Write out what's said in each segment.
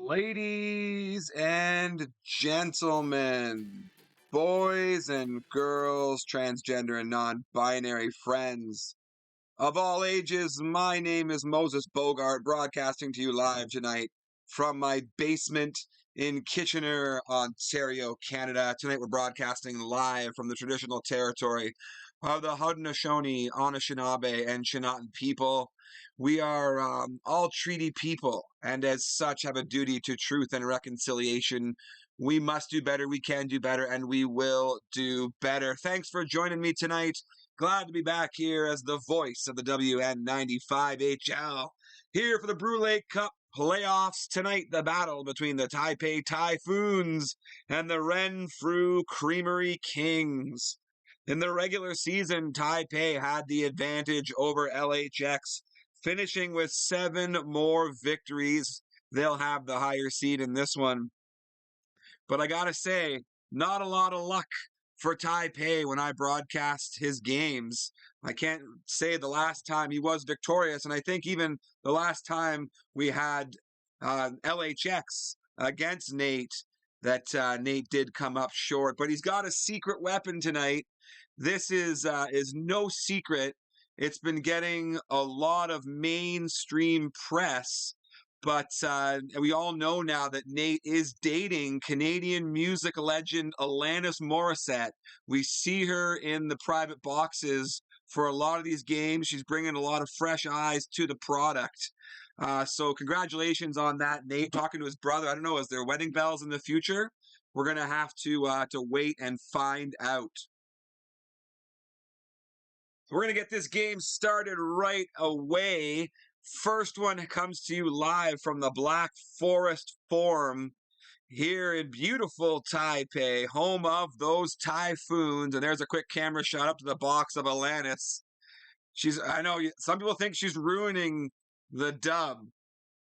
Ladies and gentlemen, boys and girls, transgender and non-binary friends of all ages, my name is Moses Bogart, broadcasting to you live tonight from my basement in Kitchener, Ontario, Canada. Tonight we're broadcasting live from the traditional territory of the Haudenosaunee, Anishinaabe, and Shinaatin people. We are all treaty people, and as such have a duty to truth and reconciliation. We must do better, we can do better, and we will do better. Thanks for joining me tonight. Glad to be back here as the voice of the WN95HL. Here for the Brule Cup playoffs tonight, the battle between the Taipai Typhoons and the Renfrew Creamery Kings. In the regular season, Taipai had the advantage over LHX, finishing with 7 more victories. They'll have the higher seed in this one. But I gotta say, not a lot of luck for Taipai when I broadcast his games. I can't say the last time he was victorious, and I think even the last time we had LHX against Nate, that Nate did come up short. But he's got a secret weapon tonight. This is no secret. It's been getting a lot of mainstream press. But we all know now that Nate is dating Canadian music legend Alanis Morissette. We see her in the private boxes for a lot of these games. She's bringing a lot of fresh eyes to the product. So congratulations on that, Nate. Talking to his brother. I don't know, is there wedding bells in the future? We're going to have to wait and find out. We're going to get this game started right away. First one comes to you live from the Black Forest Forum here in beautiful Taipai, home of those Typhoons. And there's a quick camera shot up to the box of Alanis. I know some people think she's ruining the dub,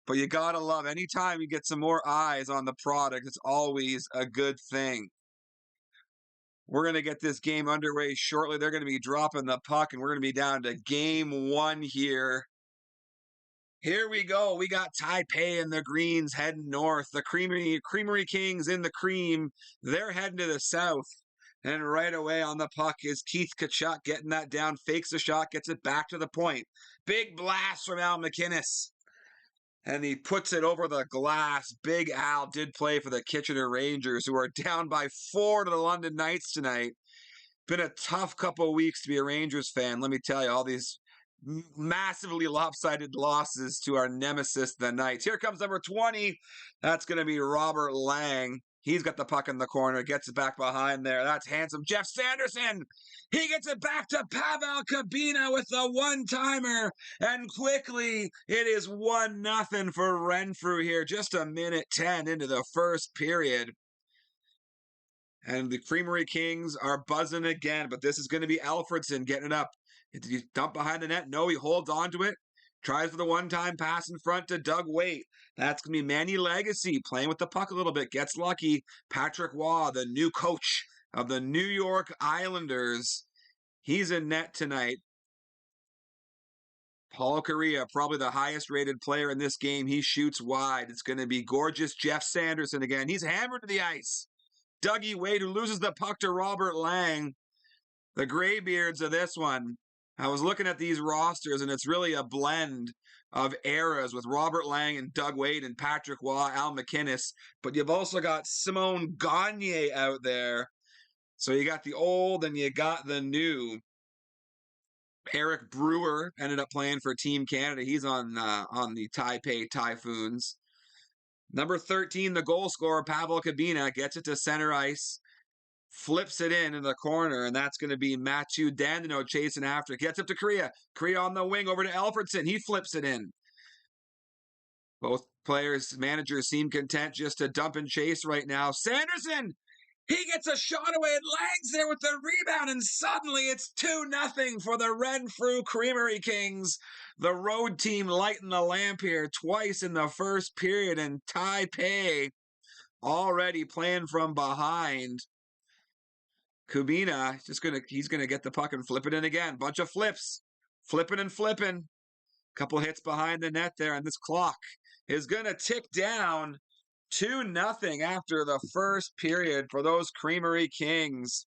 but you gotta love anytime you get some more eyes on the product, it's always a good thing. We're going to get this game underway shortly. They're going to be dropping the puck, and we're going to be down to game 1 here. Here we go. We got Taipai and the Greens heading north. The Creamery Kings in the cream. They're heading to the south. And right away on the puck is Keith Tkachuk getting that down, fakes the shot, gets it back to the point. Big blast from Al MacInnis. And he puts it over the glass. Big Al did play for the Kitchener Rangers, who are down by 4 to the London Knights tonight. Been a tough couple of weeks to be a Rangers fan. Let me tell you, all these massively lopsided losses to our nemesis, the Knights. Here comes number 20. That's going to be Robert Lang. He's got the puck in the corner, gets it back behind there. That's handsome Jeff Sanderson. He gets it back to Pavel Kabina with the one-timer. And quickly, it is 1-0 for Renfrew here. Just a minute 10 into the first period. And the Creamery Kings are buzzing again, but this is going to be Alfredson getting it up. Did he dump behind the net? No, he holds on to it. Tries for the one-time pass in front to Doug Waite. That's going to be Manny Legacy playing with the puck a little bit. Gets lucky. Patrick Waugh, the new coach of the New York Islanders. He's in net tonight. Paul Kariya, probably the highest-rated player in this game. He shoots wide. It's going to be gorgeous Jeff Sanderson again. He's hammered to the ice. Dougie Waite, who loses the puck to Robert Lang. The Graybeards of this one. I was looking at these rosters, and it's really a blend of eras with Robert Lang and Doug Waite and Patrick Waugh, Al MacInnis. But you've also got Simone Gagne out there. So you got the old and you got the new. Eric Brewer ended up playing for Team Canada. He's on the Taipai Typhoons. Number 13, the goal scorer, Pavel Kabina, gets it to center ice. Flips it in the corner, and that's going to be Matthew Dandino chasing after. Gets up to Korea. Korea on the wing over to Alfredson. He flips it in. Both managers seem content just to dump and chase right now. Sanderson! He gets a shot away, and Lang's there with the rebound, and suddenly it's 2-0 for the Renfrew Creamery Kings. The road team lighting the lamp here twice in the first period, and Taipai already playing from behind. Kubina, he's gonna get the puck and flip it in again. Bunch of flips. Flipping and flipping. Couple hits behind the net there, and this clock is gonna tick down 2-0 after the first period for those Creamery Kings.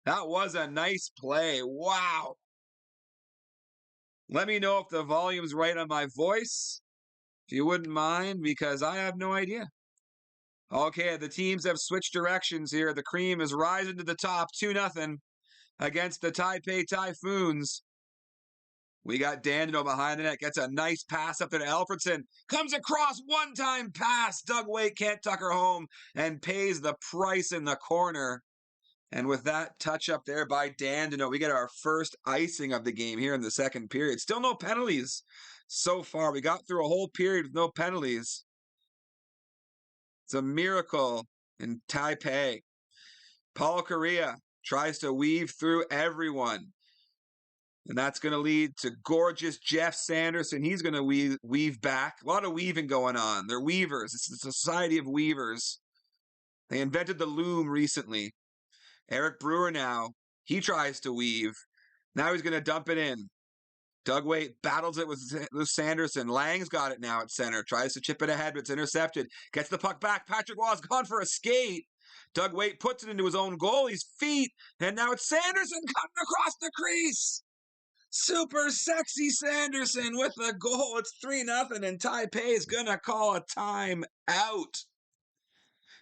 That was a nice play. Wow. Let me know if the volume's right on my voice, if you wouldn't mind, because I have no idea. Okay, the teams have switched directions here. The Cream is rising to the top, 2-0 against the Taipai Typhoons. We got Dandenau behind the net. Gets a nice pass up there to Alfredson. Comes across, one-time pass. Doug Waite can't tuck her home and pays the price in the corner. And with that touch up there by Dandenau, we get our first icing of the game here in the second period. Still no penalties so far. We got through a whole period with no penalties. It's a miracle in Taipai. Paul Correa tries to weave through everyone. And that's going to lead to gorgeous Jeff Sanderson. He's going to weave back. A lot of weaving going on. They're weavers. It's a society of weavers. They invented the loom recently. Eric Brewer now, he tries to weave. Now he's going to dump it in. Doug Waite battles it with Sanderson. Lang's got it now at center. Tries to chip it ahead, but it's intercepted. Gets the puck back. Patrick Waugh's gone for a skate. Doug Waite puts it into his own goalie's feet. And now it's Sanderson cutting across the crease. Super sexy Sanderson with the goal. It's 3-0, and Taipei is going to call a timeout.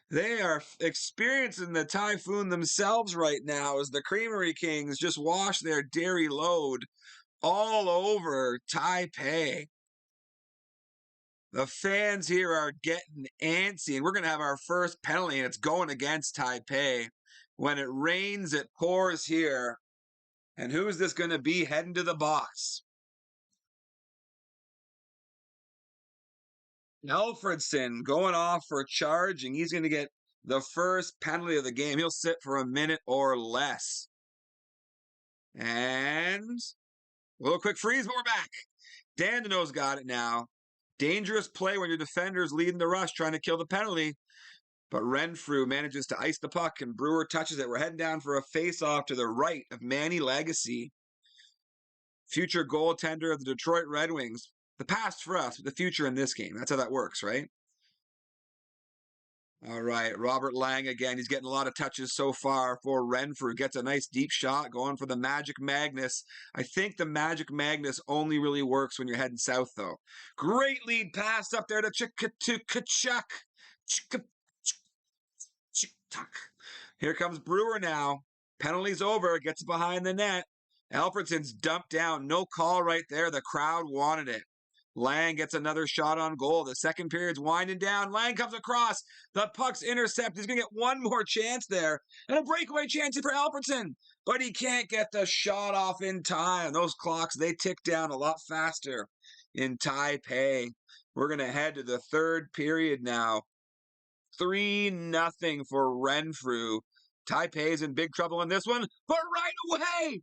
They are experiencing the Typhoon themselves right now as the Creamery Kings just wash their dairy load all over Taipei. The fans here are getting antsy, and we're going to have our first penalty, and it's going against Taipei. When it rains, it pours here. And who is this going to be heading to the box? Alfredson going off for charging. He's going to get the first penalty of the game. He'll sit for a minute or less. And a little quick freeze, but we're back. Dandenau's got it now. Dangerous play when your defender's leading the rush, trying to kill the penalty. But Renfrew manages to ice the puck, and Brewer touches it. We're heading down for a face-off to the right of Manny Legacy, future goaltender of the Detroit Red Wings. The past for us, the future in this game. That's how that works, right? All right, Robert Lang again. He's getting a lot of touches so far for Renfrew. Gets a nice deep shot going for the Magic Magnus. I think the Magic Magnus only really works when you're heading south, though. Great lead pass up there to Kachuk. Here comes Brewer now. Penalty's over. Gets behind the net. Alfredson's dumped down. No call right there. The crowd wanted it. Lang gets another shot on goal. The second period's winding down. Lang comes across. The puck's intercepted. He's going to get one more chance there. And a breakaway chance for Alfredson. But he can't get the shot off in time. Those clocks, they tick down a lot faster in Taipei. We're going to head to the third period now. 3-0 for Renfrew. Taipei's in big trouble in this one. But right away,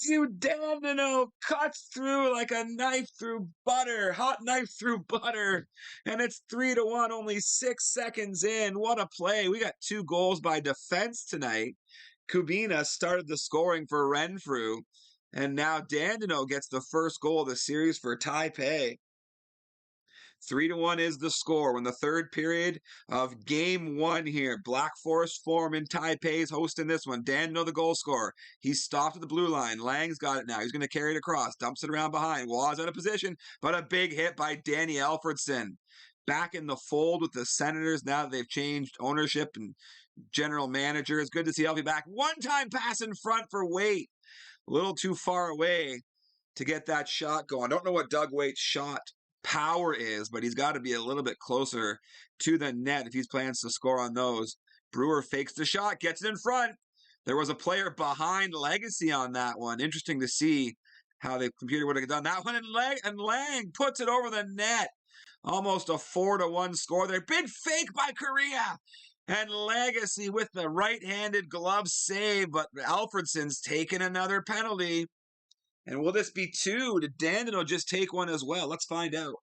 Dandenau cuts through like a knife through butter, hot knife through butter, and it's 3-1, only 6 seconds in. What a play. We got 2 goals by defense tonight. Kubina started the scoring for Renfrew, and now Dandenau gets the first goal of the series for Taipei. 3-1 is the score when the third period of game 1 here. Black Forest form in Taipei's hosting this one. Dandenau, the goal scorer. He's stopped at the blue line. Lang's got it now. He's going to carry it across. Dumps it around behind. Waugh's out of position, but a big hit by Danny Alfredson. Back in the fold with the Senators now that they've changed ownership and general manager. It's good to see Elfie back. One-time pass in front for Waite. A little too far away to get that shot going. I don't know what Doug Waite's shot power is, but he's got to be a little bit closer to the net if he's plans to score on those. Brewer fakes the shot, gets it in front. There was a player behind Legacy on that one. Interesting to see how the computer would have done that one. And Lang puts it over the net. Almost a 4-1 score there. Big fake by Correa. And Legacy with the right-handed glove save, but Alfredson's taken another penalty. And will this be 2? Did Dandenau just take one as well? Let's find out.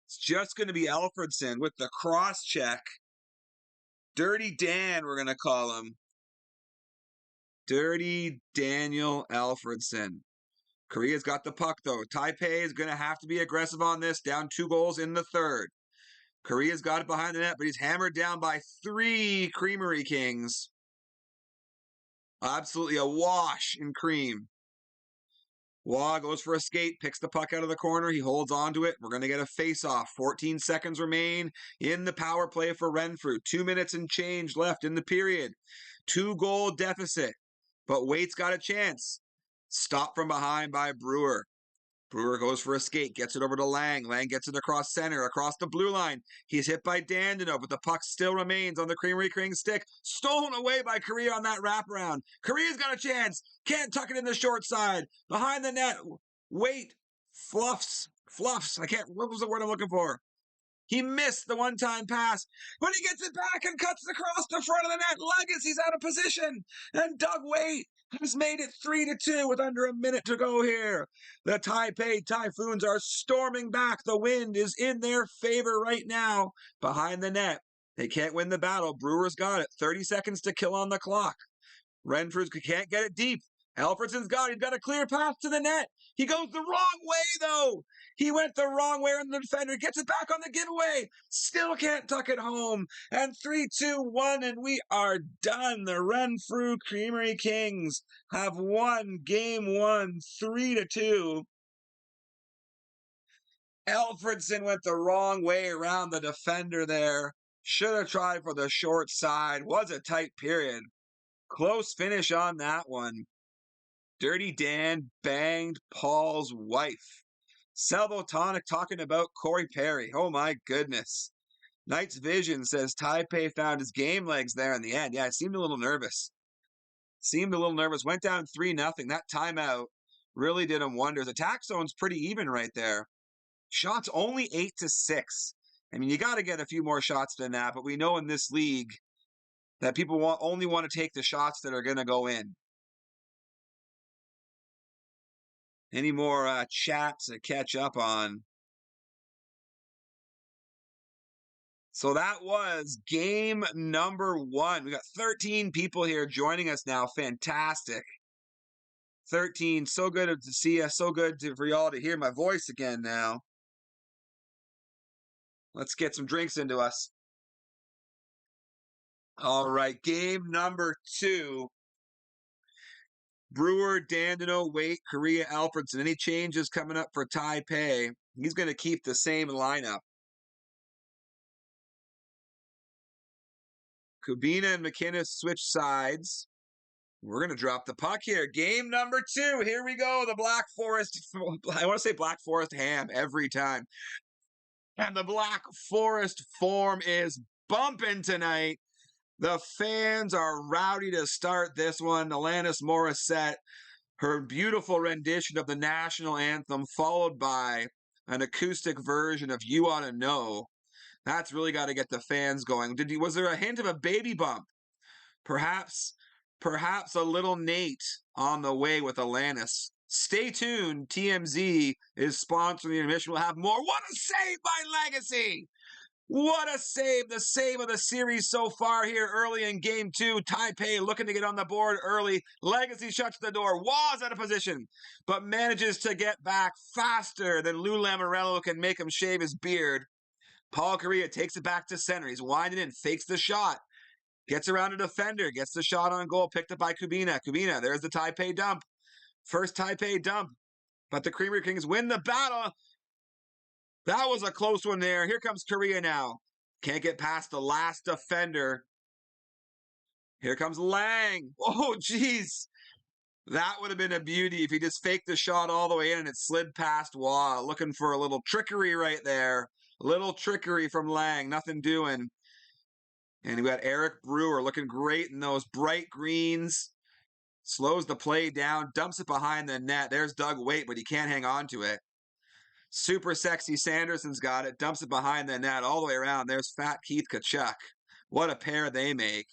It's just going to be Alfredson with the cross check. Dirty Dan, we're going to call him. Dirty Daniel Alfredson. Korea's got the puck, though. Taipei is going to have to be aggressive on this. Down 2 goals in the third. Korea's got it behind the net, but he's hammered down by 3 Creamery Kings. Absolutely a wash in cream. Waugh goes for a skate, picks the puck out of the corner. He holds on to it. We're going to get a face-off. 14 seconds remain in the power play for Renfrew. 2 minutes and change left in the period. 2-goal deficit. But Waite's got a chance. Stopped from behind by Brewer. Brewer goes for a skate, gets it over to Lang. Lang gets it across center, across the blue line. He's hit by Dandino, but the puck still remains on the Creamery King stick. Stolen away by Korea on that wraparound. Korea's got a chance. Can't tuck it in the short side. Behind the net. Wait. Fluffs. What was the word I'm looking for? He missed the one-time pass, but he gets it back and cuts across the front of the net. Legacy's out of position, and Doug Waite has made it 3-2 with under a minute to go here. The Taipei Typhoons are storming back. The wind is in their favor right now. Behind the net, they can't win the battle. Brewer's got it. 30 seconds to kill on the clock. Renfrew can't get it deep. Alfredson's got it. He's got a clear path to the net. He goes the wrong way, though. He went the wrong way, and the defender gets it back on the giveaway. Still can't tuck it home. And 3-2-1, and we are done. The Renfrew Creamery Kings have won Game 1, 3-2. Alfredson went the wrong way around the defender there. Should have tried for the short side. Was a tight period. Close finish on that one. Dirty Dan banged Paul's wife. Salvotonic talking about Corey Perry. Oh my goodness. Knight's Vision says Taipei found his game legs there in the end. Yeah, it seemed a little nervous. Went down 3-0. That timeout really did him wonders. Attack zone's pretty even right there. Shots only 8-6. I mean, you got to get a few more shots than that, but we know in this league that people only want to take the shots that are going to go in. Any more chats to catch up on? So that was game number 1. We got 13 people here joining us now. Fantastic. 13. So good to see you. So good for y'all to hear my voice again now. Let's get some drinks into us. All right. Game number 2. Brewer, Dandino, Waite, Korea, Alfredson. Any changes coming up for Taipei? He's going to keep the same lineup. Kubina and McInnes switch sides. We're going to drop the puck here. Game number 2. Here we go. The Black Forest. I want to say Black Forest ham every time. And the Black Forest form is bumping tonight. The fans are rowdy to start this one. Alanis Morissette, her beautiful rendition of the national anthem, followed by an acoustic version of You Oughta Know. That's really got to get the fans going. Was there a hint of a baby bump? Perhaps a little Nate on the way with Alanis. Stay tuned. TMZ is sponsoring the intermission. We'll have more. What a save by Legacy! What a save. The save of the series so far here early in Game 2. Taipei looking to get on the board early. Legacy shuts the door. Was out of position, but manages to get back faster than Lou Lamorello can make him shave his beard. Paul Korea takes it back to center. He's winding in, fakes the shot. Gets around a defender, gets the shot on goal, picked up by Kubina. Kubina, there's the Taipei dump. First Taipei dump. But the Creamery Kings win the battle. That was a close one there. Here comes Korea now. Can't get past the last defender. Here comes Lang. Oh, jeez. That would have been a beauty if he just faked the shot all the way in and it slid past Waugh. Looking for a little trickery right there. A little trickery from Lang. Nothing doing. And we got Eric Brewer looking great in those bright greens. Slows the play down. Dumps it behind the net. There's Doug Waite, but he can't hang on to it. Super sexy Sanderson's got it. Dumps it behind the net all the way around. There's fat Keith Tkachuk. What a pair they make.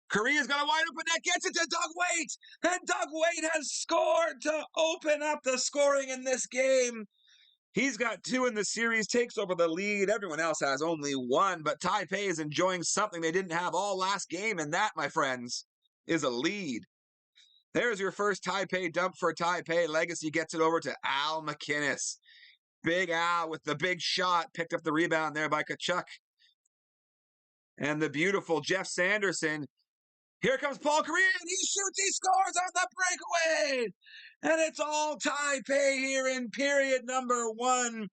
Korea's got a wide open net. Gets it to Doug Waite. And Doug Waite has scored to open up the scoring in this game. He's got 2 in the series, takes over the lead. Everyone else has only 1, but Taipei is enjoying something they didn't have all last game, and that, my friends, is a lead. There's your first Taipei dump for Taipei. Legacy gets it over to Al McInnes. Big Al with the big shot. Picked up the rebound there by Tkachuk. And the beautiful Jeff Sanderson. Here comes Paul Kariya, and he shoots, he scores on the breakaway. And it's all Taipai here in period number 1.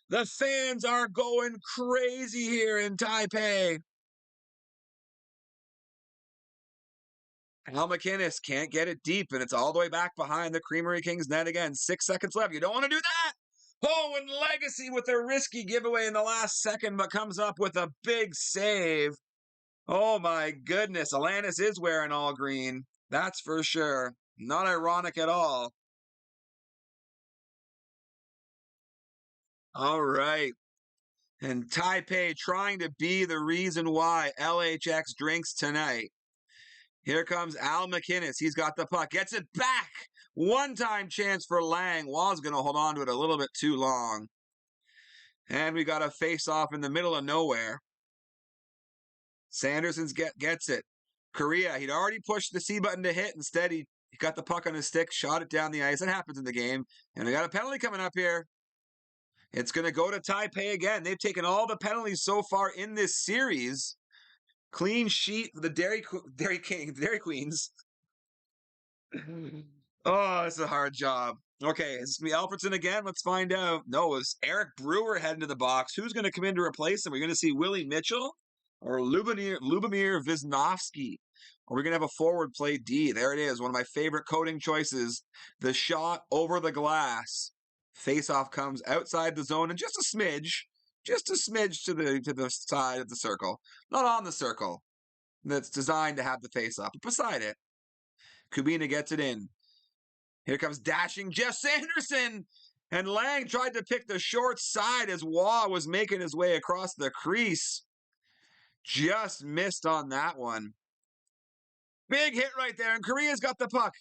The fans are going crazy here in Taipai. Al MacInnis can't get it deep, and it's all the way back behind the Creamery Kings net again. 6 seconds left. You don't want to do that. Oh, and Legacy with a risky giveaway in the last second, but comes up with a big save. Oh, my goodness. Alanis is wearing all green. That's for sure. Not ironic at all. All right. And Taipai trying to be the reason why LHX drinks tonight. Here comes Al MacInnis. He's got the puck. Gets it back. One-time chance for Lang. Wall's going to hold on to it a little bit too long. And we got a face-off in the middle of nowhere. Sanderson gets it. Kariya, he'd already pushed the C button to hit. Instead, he got the puck on his stick, shot it down the ice. That happens in the game. And we got a penalty coming up here. It's going to go to Taipai again. They've taken all the penalties so far in this series. Clean sheet for the Dairy Queens. Oh, it's a hard job. Okay, is this going to be Alfredson again? Let's find out. No, it's Eric Brewer heading to the box. Who's going to come in to replace him? We're going to see Willie Mitchell or Lubomir Wisnowski. Or we're going to have a forward play D. There it is, one of my favorite coding choices. The shot over the glass. Face-off comes outside the zone and just a smidge to the side of the circle. Not on the circle. That's designed to have the face-off, but beside it. Kubina gets it in. Here comes dashing Jeff Sanderson. And Lang tried to pick the short side as Waugh was making his way across the crease. Just missed on that one. Big hit right there, and Kariya's got the puck.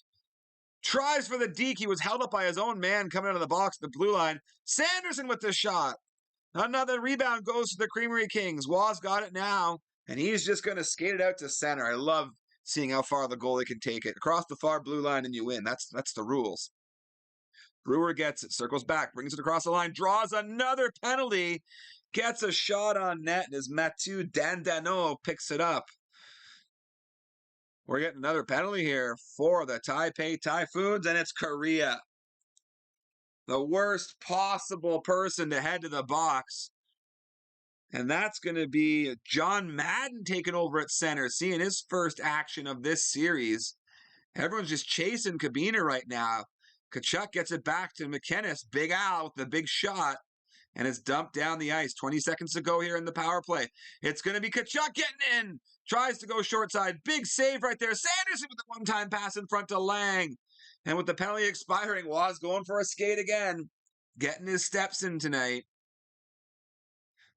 Tries for the deke. He was held up by his own man coming out of the box, the blue line. Sanderson with the shot. Another rebound goes to the Creamery Kings. Waugh's got it now, and he's just going to skate it out to center. I love seeing how far the goalie can take it. Across the far blue line and you win. That's the rules. Brewer gets it, circles back, brings it across the line, draws another penalty, gets a shot on net, and as Mathieu Dandano picks it up. We're getting another penalty here for the Taipai Typhoons, and it's Kariya. The worst possible person to head to the box. And that's going to be John Madden taking over at center, seeing his first action of this series. Everyone's just chasing Kubina right now. Tkachuk gets it back to MacInnis. Big Al with the big shot. And it's dumped down the ice. 20 seconds to go here in the power play. It's going to be Tkachuk getting in. Tries to go short side. Big save right there. Sanderson with the one-time pass in front to Lang. And with the penalty expiring, Waugh's going for a skate again. Getting his steps in tonight.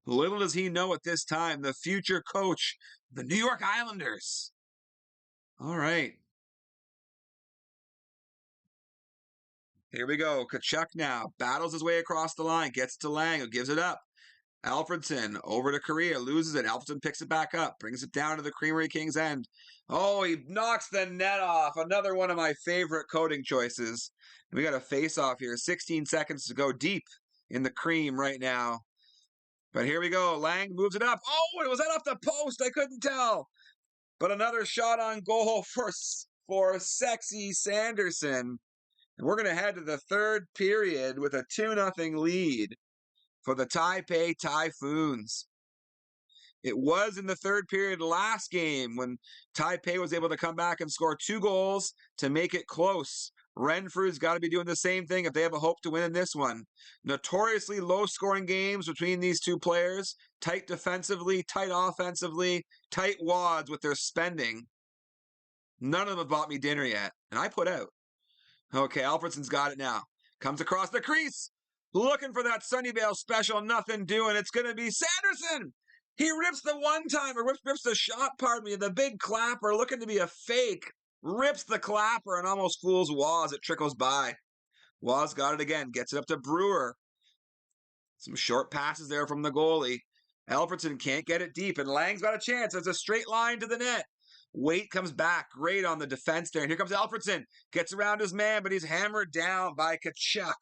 Little does he know at this time, the future coach, the New York Islanders. All right. Here we go. Tkachuk now battles his way across the line, gets to Lang, who gives it up. Alfredson over to Kariya, loses it. Alfredson picks it back up, brings it down to the Creamery Kings end. Oh, he knocks the net off. Another one of my favorite coding choices. We got a face-off here. 16 seconds to go deep in the cream right now. But here we go. Lang moves it up. Oh, was that off the post? I couldn't tell. But another shot on goal for sexy Sanderson. And we're going to head to the third period with a 2-0 lead for the Taipai Typhoons. It was in the third period last game when Taipai was able to come back and score 2 goals to make it close. Renfrew's got to be doing the same thing if they have a hope to win in this one. Notoriously low-scoring games between these two players. Tight defensively, tight offensively, tight wads with their spending. None of them have bought me dinner yet, and I put out. Okay, Alfredson's got it now. Comes across the crease. Looking for that Sunnyvale special, nothing doing. It's going to be Sanderson. He rips the one-timer, rips the shot, pardon me, the big clapper, looking to be a fake. Rips the clapper and almost fools Waugh as it trickles by. Waugh's got it again. Gets it up to Brewer. Some short passes there from the goalie. Alfredson can't get it deep, and Lang's got a chance. There's a straight line to the net. Waite comes back. Great on the defense there. And here comes Alfredson. Gets around his man, but he's hammered down by Tkachuk.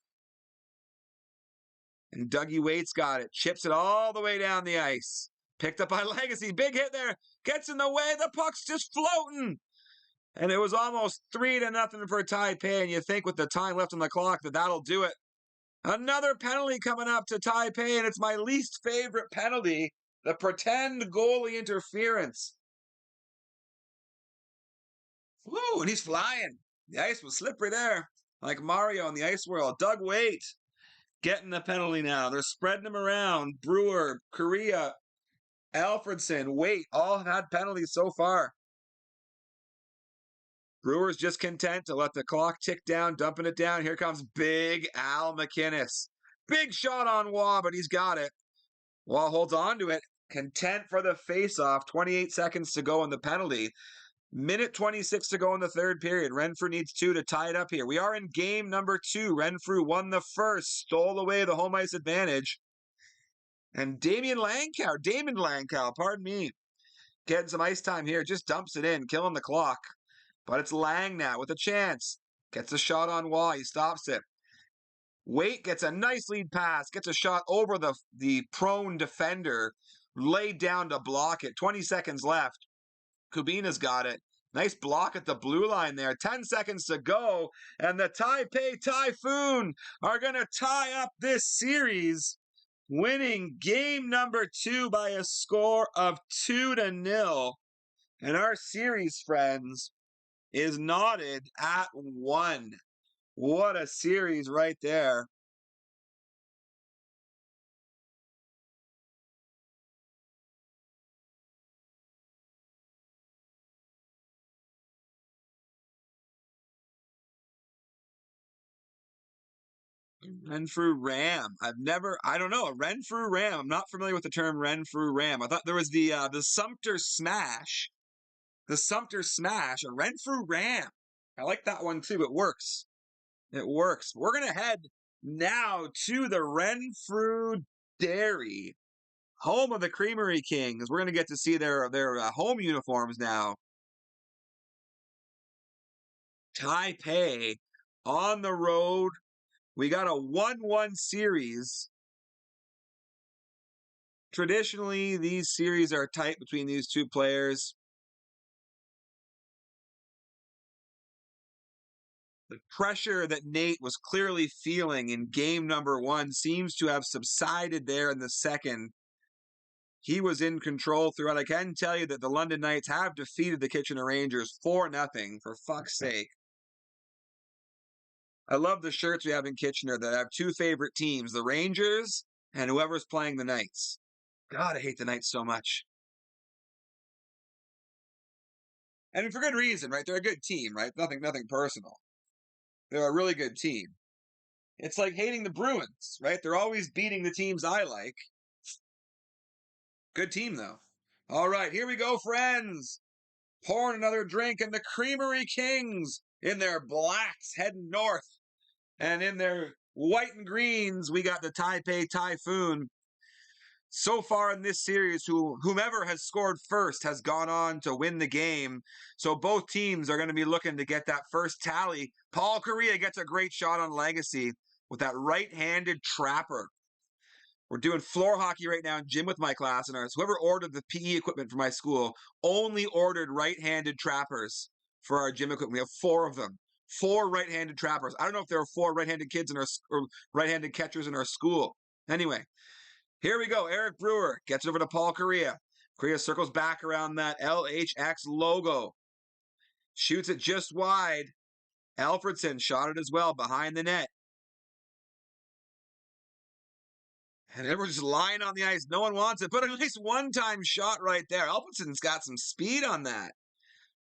And Dougie Waite's got it. Chips it all the way down the ice. Picked up by Legacy. Big hit there. Gets in the way. The puck's just floating. And it was almost 3-0 for Taipai. And you think with the time left on the clock that that'll do it. Another penalty coming up to Taipai. And it's my least favorite penalty. The pretend goalie interference. Woo, and he's flying. The ice was slippery there. Like Mario in the ice world. Doug Waite getting the penalty now. They're spreading them around. Brewer, Correa, Alfredson, Waite, all have had penalties so far. Brewer's just content to let the clock tick down, dumping it down. Here comes Big Al McInnes. Big shot on Waugh, but he's got it. Waugh holds on to it. Content for the face-off. 28 seconds to go in the penalty. Minute 26 to go in the third period. Renfrew needs 2 to tie it up here. We are in game number 2. Renfrew won the first, stole away the home ice advantage. And Damon Lankow, pardon me, getting some ice time here. Just dumps it in, killing the clock. But it's Lang now with a chance. Gets a shot on Waugh. He stops it. Waite gets a nice lead pass. Gets a shot over the prone defender. Laid down to block it. 20 seconds left. Kubina's got it. Nice block at the blue line there. 10 seconds to go. And the Taipai Typhoon are going to tie up this series, winning game number 2 by a score of 2-0. And our series, friends, is knotted at 1. What a series right there. Renfrew Ram. I don't know, a Renfrew Ram. I'm not familiar with the term Renfrew Ram. I thought there was the Sumter Smash. The Sumter Smash, a Renfrew Ram. I like that one too. It works. It works. We're going to head now to the Renfrew Dairy, home of the Creamery Kings. We're going to get to see their home uniforms now. Taipai on the road. We got a 1-1 series. Traditionally, these series are tight between these two players. The pressure that Nate was clearly feeling in game number 1 seems to have subsided there in the second. He was in control throughout. I can tell you that the London Knights have defeated the Kitchener Rangers 4-0, for fuck's sake. I love the shirts we have in Kitchener that have 2 favorite teams, the Rangers and whoever's playing the Knights. God, I hate the Knights so much. And for good reason, right? They're a good team, right? Nothing personal. They're a really good team. It's like hating the Bruins, right? They're always beating the teams I like. Good team, though. All right, here we go, friends. Pouring another drink, and the Creamery Kings in their blacks heading north. And in their white and greens, we got the Taipai Typhoon. So far in this series, whomever has scored first has gone on to win the game. So both teams are going to be looking to get that first tally. Paul Correa gets a great shot on Legacy with that right-handed trapper. We're doing floor hockey right now in gym with my class, and whoever ordered the PE equipment for my school only ordered right-handed trappers for our gym equipment. We have 4 of them. 4 right-handed trappers. I don't know if there are 4 right-handed kids or right-handed catchers in our school. Anyway, here we go. Eric Brewer gets it over to Paul Correa. Correa circles back around that LHX logo. Shoots it just wide. Alfredson shot it as well behind the net. And everyone's just lying on the ice. No one wants it. But at least one-time shot right there. Alfredson's got some speed on that.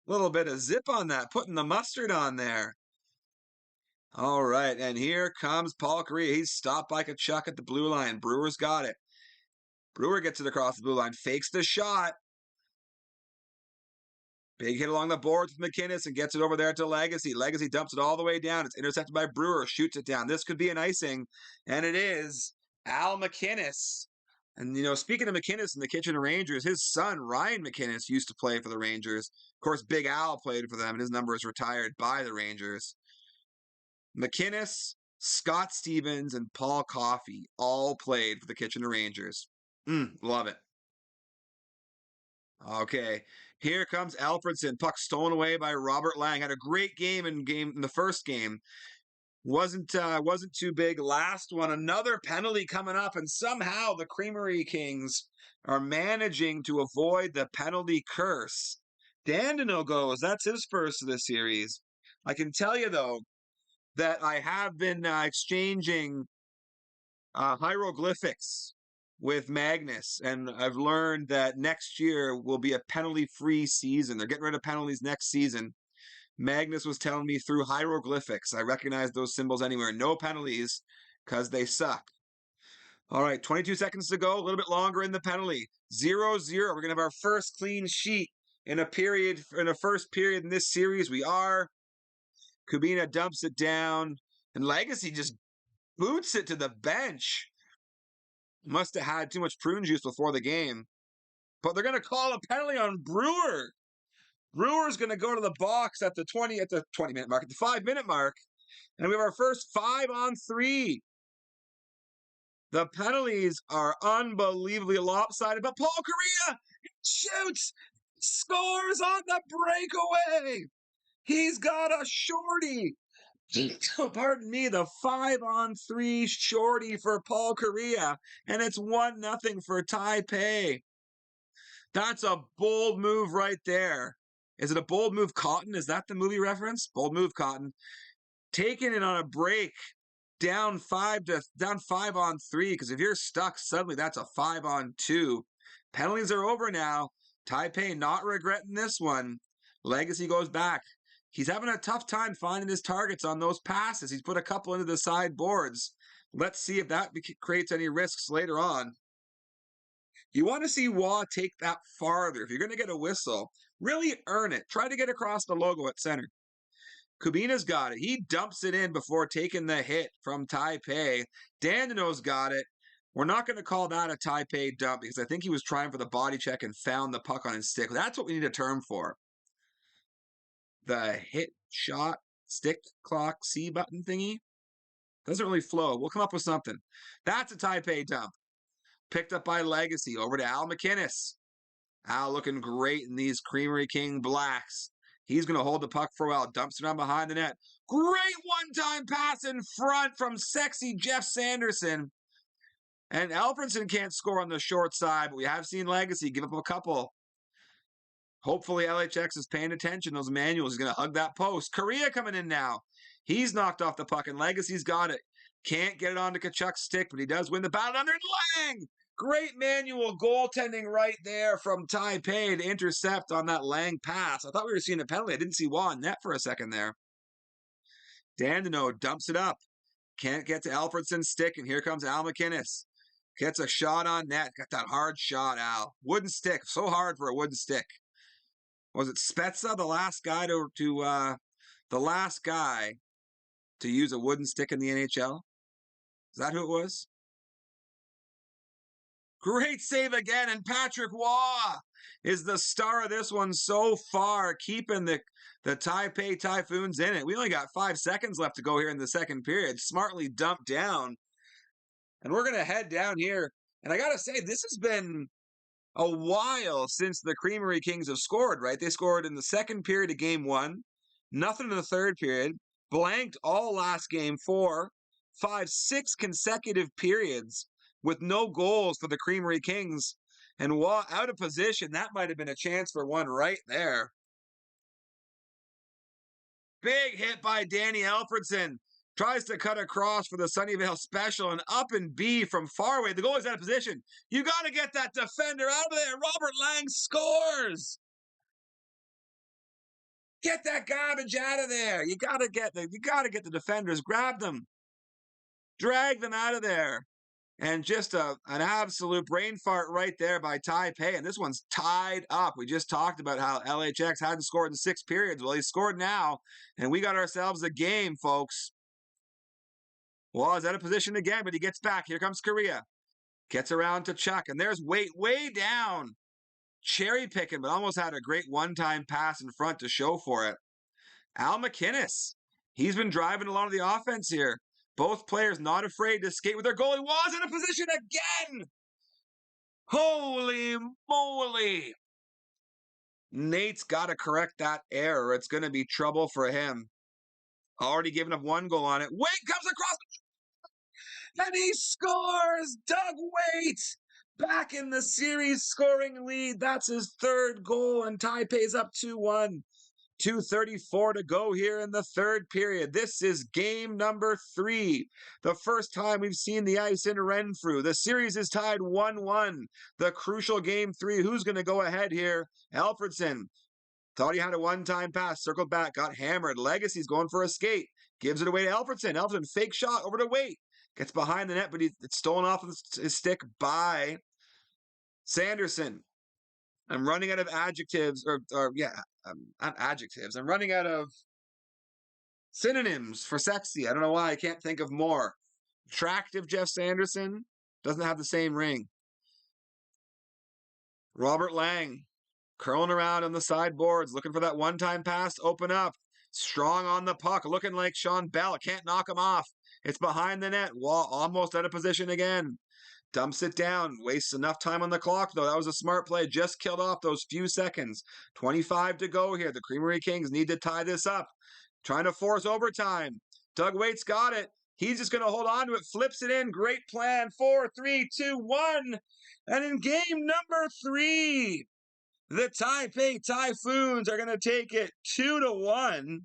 A little bit of zip on that. Putting the mustard on there. All right. And here comes Paul Correa. He's stopped by Kachuk at the blue line. Brewer's got it. Brewer gets it across the blue line. Fakes the shot. Big hit along the boards with McInnes and gets it over there to Legacy. Legacy dumps it all the way down. It's intercepted by Brewer. Shoots it down. This could be an icing. And it is. Al McInnes. And, speaking of McInnes and the Kitchener Rangers, his son, Ryan McInnes, used to play for the Rangers. Of course, Big Al played for them, and his number is retired by the Rangers. McInnes Scott Stevens and Paul Coffey all played for the Kitchener Rangers. Love it. Okay, here comes Alfredson. Puck stolen away by Robert Lang. Had a great game in the first game. Wasn't too big. Last one, another penalty coming up, and somehow the Creamery Kings are managing to avoid the penalty curse. Dandino goes. That's his first of the series. I can tell you though that I have been exchanging hieroglyphics with Magnus, and I've learned that next year will be a penalty-free season. They're getting rid of penalties next season. Magnus was telling me through hieroglyphics. I recognize those symbols anywhere. No penalties because they suck. All right, 22 seconds to go. A little bit longer in the penalty. 0-0. We're going to have our first clean sheet in a first period in this series. We are. Kubina dumps it down, and Legacy just boots it to the bench. Must have had too much prune juice before the game. But they're going to call a penalty on Brewer. Brewer's going to go to the box at the 20-minute mark, at the 5-minute mark. And we have our first 5-on-3. The penalties are unbelievably lopsided. But Paul Correa shoots, scores on the breakaway. He's got a shorty. Pardon me, the 5-on-3 shorty for Paul Correa. And it's 1-0 for Taipai. That's a bold move right there. Is it a bold move, Cotton? Is that the movie reference? Bold move, Cotton. Taking it on a break, down 5-on-3, because if you're stuck, suddenly that's a 5-on-2. Penalties are over now. Taipai not regretting this one. Legacy goes back. He's having a tough time finding his targets on those passes. He's put a couple into the sideboards. Let's see if that creates any risks later on. You want to see Waugh take that farther. If you're going to get a whistle, really earn it. Try to get across the logo at center. Kubina's got it. He dumps it in before taking the hit from Taipai. Dandino's got it. We're not going to call that a Taipai dump because I think he was trying for the body check and found the puck on his stick. That's what we need a term for. The hit, shot, stick, clock, C button thingy. Doesn't really flow. We'll come up with something. That's a Taipai dump. Picked up by Legacy. Over to Al McInnes. Al looking great in these Creamery King blacks. He's going to hold the puck for a while. Dumps it around behind the net. Great one-time pass in front from sexy Jeff Sanderson. And Alfredson can't score on the short side, but we have seen Legacy give up a couple. Hopefully LHX is paying attention. Those manuals. He's going to hug that post. Correa coming in now. He's knocked off the puck, and Legacy's got it. Can't get it onto Tkachuk's stick, but he does win the battle under Lang. Great manual goaltending right there from Taipai to intercept on that Lang pass. I thought we were seeing a penalty. I didn't see Waugh in net for a second there. Dandino dumps it up. Can't get to Alfredson's stick, and here comes Al McInnes. Gets a shot on net. Got that hard shot, Al. Wooden stick. So hard for a wooden stick. Was it Spezza, the last guy to use a wooden stick in the NHL? Is that who it was? Great save again, and Patrick Waugh is the star of this one so far, keeping the Taipai Typhoons in it. We only got 5 seconds left to go here in the second period. Smartly dumped down. And we're going to head down here. And I got to say, this has been a while since the Creamery Kings have scored, right? They scored in the second period of game 1. Nothing in the third period. Blanked all last game 4. 5, 6 consecutive periods with no goals for the Creamery Kings. And out of position, that might have been a chance for one right there. Big hit by Danny Alfredson. Tries to cut across for the Sunnyvale special, and up and B from far away. The goalie's out of position. You got to get that defender out of there. Robert Lang scores. Get that garbage out of there. You got to get the defenders. Grab them. Drag them out of there. And just an absolute brain fart right there by Taipai. And this one's tied up. We just talked about how LHX hadn't scored in 6 periods. Well, he scored now, and we got ourselves a game, folks. Well, he's out of position again, but he gets back. Here comes Correa. Gets around to Chuck, and there's way down. Cherry picking, but almost had a great one-time pass in front to show for it. Al McInnes. He's been driving a lot of the offense here. Both players not afraid to skate with their goalie. Was in a position again. Holy moly. Nate's got to correct that error. It's going to be trouble for him. Already given up one goal on it. Waite comes across and he scores! Doug Waite back in the series scoring lead. That's his third goal, and Taipei's up 2-1. 2:34 to go here in the third period. This is game number 3. The first time we've seen the ice in Renfrew. The series is tied 1-1. The crucial game 3. Who's going to go ahead here? Alfredson. Thought he had a one-time pass. Circled back. Got hammered. Legacy's going for a skate. Gives it away to Alfredson. Alfredson fake shot over to Waite. Gets behind the net, but it's stolen off his stick by Sanderson. I'm running out of adjectives, not adjectives. I'm running out of synonyms for sexy. I don't know why. I can't think of more. Attractive Jeff Sanderson doesn't have the same ring. Robert Lang curling around on the sideboards, looking for that one-time pass to open up. Strong on the puck, looking like Sean Bell. Can't knock him off. It's behind the net. Wall almost out of position again. Dumps it down. Wastes enough time on the clock, though. That was a smart play. Just killed off those few seconds. 25 to go here. The Creamery Kings need to tie this up. Trying to force overtime. Doug Waite's got it. He's just going to hold on to it. Flips it in. Great plan. 4, 3, 2, 1. And in game number 3, the Taipei Typhoons are going to take it 2-1.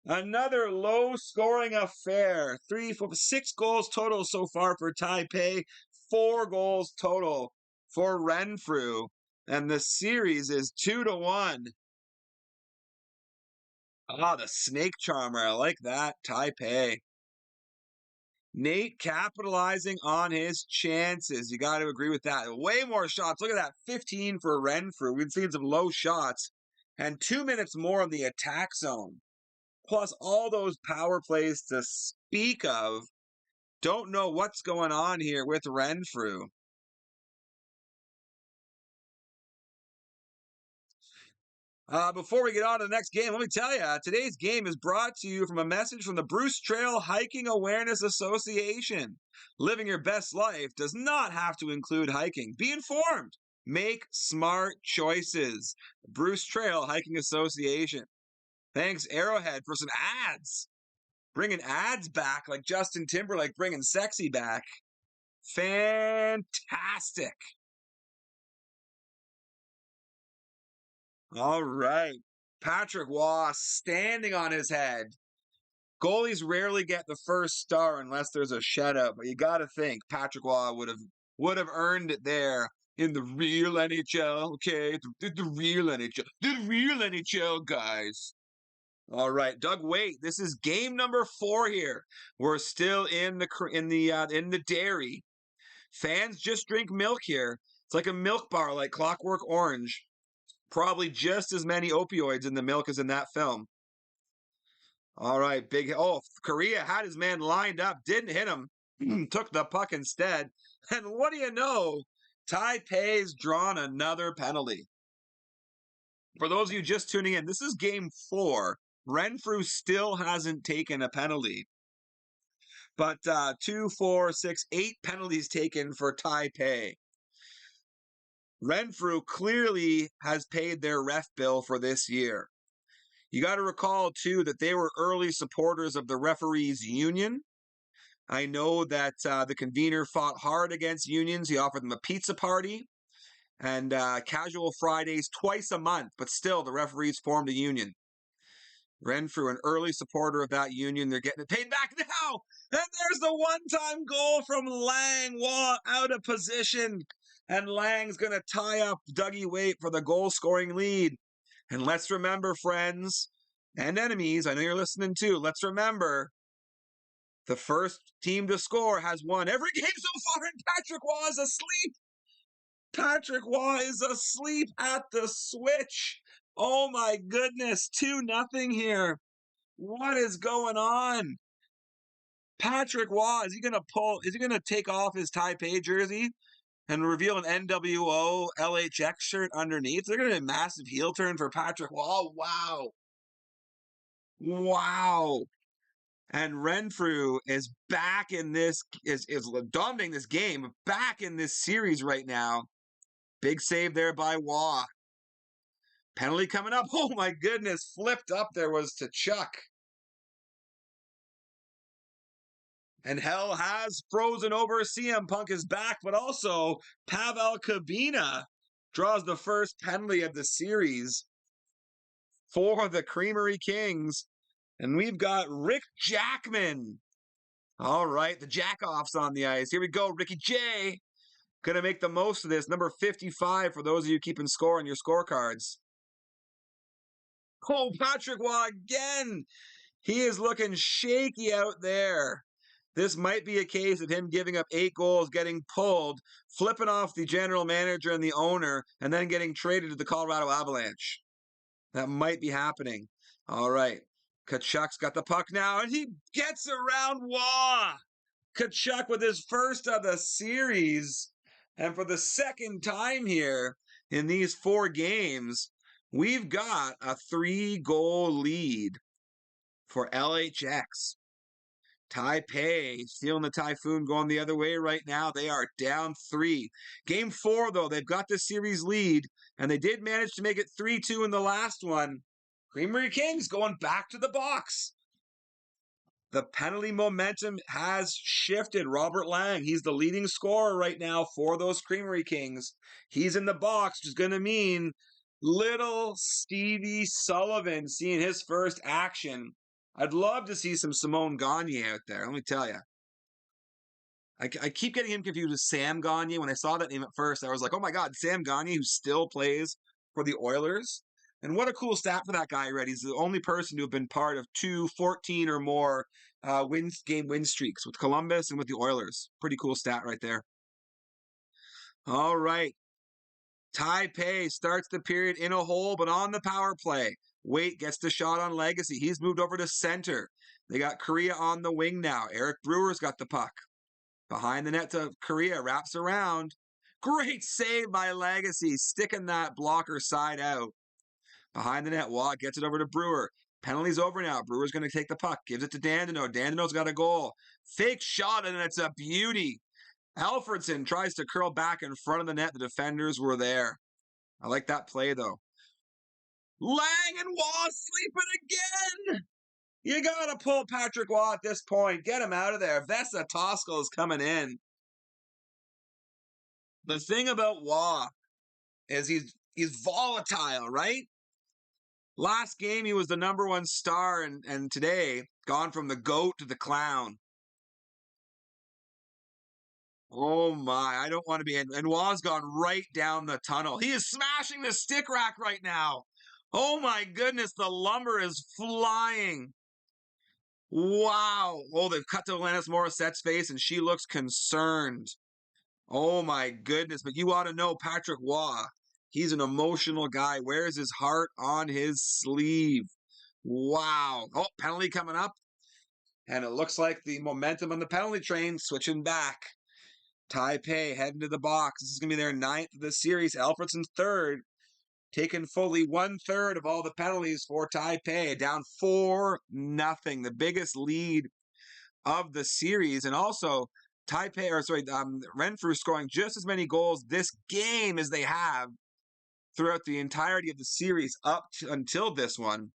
Another low-scoring affair. 6 goals total so far for Taipei. 4 goals total for Renfrew. And the series is 2-1. Ah, the snake charmer. I like that. Taipei. Nate capitalizing on his chances. You got to agree with that. Way more shots. Look at that. 15 for Renfrew. We've seen some low shots. And 2 minutes more in the attack zone. Plus all those power plays to speak of. Don't know what's going on here with Renfrew. Before we get on to the next game, let me tell you, today's game is brought to you from a message from the Bruce Trail Hiking Awareness Association. Living your best life does not have to include hiking. Be informed. Make smart choices. Bruce Trail Hiking Association. Thanks, Arrowhead, for some ads. Bringing ads back like Justin Timberlake bringing sexy back. Fantastic. All right. Patrick Waugh standing on his head. Goalies rarely get the first star unless there's a shutout, but you got to think Patrick Waugh would have earned it there in the real NHL. Okay, the real NHL, the real NHL guys. All right, Doug Waite. This is game number 4 here. We're still in the dairy. Fans just drink milk here. It's like a milk bar, like Clockwork Orange. Probably just as many opioids in the milk as in that film. All right, Korea had his man lined up, didn't hit him, took the puck instead. And what do you know? Taipei's drawn another penalty. For those of you just tuning in, this is game 4. Renfrew still hasn't taken a penalty. But 2, 4, 6, 8 penalties taken for Taipei. Renfrew clearly has paid their ref bill for this year. You got to recall, too, that they were early supporters of the referees' union. I know that the convener fought hard against unions. He offered them a pizza party and casual Fridays twice a month, but still the referees formed a union. Renfrew, an early supporter of that union. They're getting it paid back now. And there's the one-time goal from Lang. Waugh out of position. And Lang's going to tie up Dougie Waite for the goal-scoring lead. And let's remember, friends and enemies, I know you're listening too, let's remember the first team to score has won every game so far, and Patrick Waugh is asleep. Patrick Waugh is asleep at the switch. Oh my goodness, 2-0 here. What is going on? Patrick Waugh, is he going to take off his Taipei jersey and reveal an NWO LHX shirt underneath? They're going to be a massive heel turn for Patrick Waugh. Wow. And Renfrew is back in this, is dominating this game, back in this series right now. Big save there by Waugh. Penalty coming up. Oh my goodness, flipped up there was to Chuck. And hell has frozen over. CM Punk is back, but also Pavel Kabina draws the first penalty of the series for the Creamery Kings. And we've got Rick Jackman. All right, the Jackoff's on the ice. Here we go, Ricky J. Gonna make the most of this. Number 55 for those of you keeping score on your scorecards. Oh, Patrick Waugh again. He is looking shaky out there. This might be a case of him giving up 8 goals, getting pulled, flipping off the general manager and the owner, and then getting traded to the Colorado Avalanche. That might be happening. All right. Tkachuk's got the puck now, and he gets around Waugh. Tkachuk with his first of the series. And for the second time here in these 4 games, we've got a 3-goal lead for LHX. Taipai stealing the Typhoon, going the other way right now. They are down 3. Game 4, though, they've got the series lead, and they did manage to make it 3-2 in the last one. Creamery Kings going back to the box. The penalty momentum has shifted. Robert Lang, he's the leading scorer right now for those Creamery Kings. He's in the box, which is going to mean little Stevie Sullivan seeing his first action. I'd love to see some Simone Gagne out there, let me tell you. I keep getting him confused with Sam Gagne. When I saw that name at first, I was like, oh my God, Sam Gagne, who still plays for the Oilers. And what a cool stat for that guy, Red. He's the only person to have been part of 2 14 or more game win streaks with Columbus and with the Oilers. Pretty cool stat right there. All right. Taipai starts the period in a hole, but on the power play. Waite gets the shot on Legacy. He's moved over to center. They got Korea on the wing now. Eric Brewer's got the puck. Behind the net to Korea, wraps around. Great save by Legacy, sticking that blocker side out. Behind the net, Waugh gets it over to Brewer. Penalty's over now. Brewer's going to take the puck. Gives it to Dandino. Dandino's got a goal. Fake shot, and it's a beauty. Alfredson tries to curl back in front of the net. The defenders were there. I like that play, though. Lang and Waugh sleeping again. You got to pull Patrick Waugh at this point. Get him out of there. Vesa Tosco is coming in. The thing about Waugh is he's volatile, right? Last game, he was the number 1 star, and today, gone from the GOAT to the clown. Oh my, I don't want to be in. And Waugh's gone right down the tunnel. He is smashing the stick rack right now. Oh my goodness, the lumber is flying. Wow. Oh, they've cut to Alanis Morissette's face, and she looks concerned. Oh my goodness, but you ought to know Patrick Waugh. He's an emotional guy. Wears his heart on his sleeve. Wow. Oh, penalty coming up. And it looks like the momentum on the penalty train switching back. Taipai heading to the box. This is going to be their 9th of the series. Alfredson's 3rd. Taking fully 1/3 of all the penalties for Taipai. Down 4-0. The biggest lead of the series. And also, Renfrew scoring just as many goals this game as they have throughout the entirety of the series up until this one.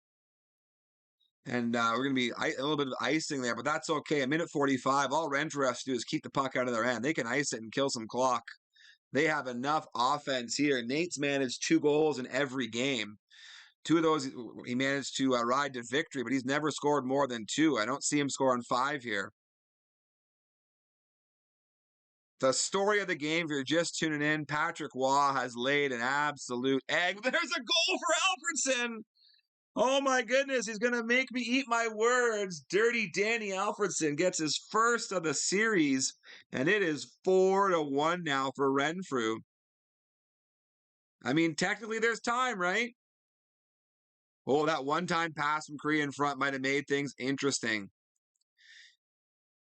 And we're going to be a little bit of icing there, but that's okay. A minute 45, all Renfrew has to do is keep the puck out of their hand. They can ice it and kill some clock. They have enough offense here. Nate's managed 2 goals in every game. 2 of those he managed to ride to victory, but he's never scored more than 2. I don't see him scoring 5 here. The story of the game, if you're just tuning in, Patrick Waugh has laid an absolute egg. There's a goal for Alfredson. Oh my goodness, he's going to make me eat my words. Dirty Danny Alfredson gets his first of the series, and it is 4-1 now for Renfrew. I mean, technically there's time, right? Oh, that one-time pass from Korea in front might have made things interesting.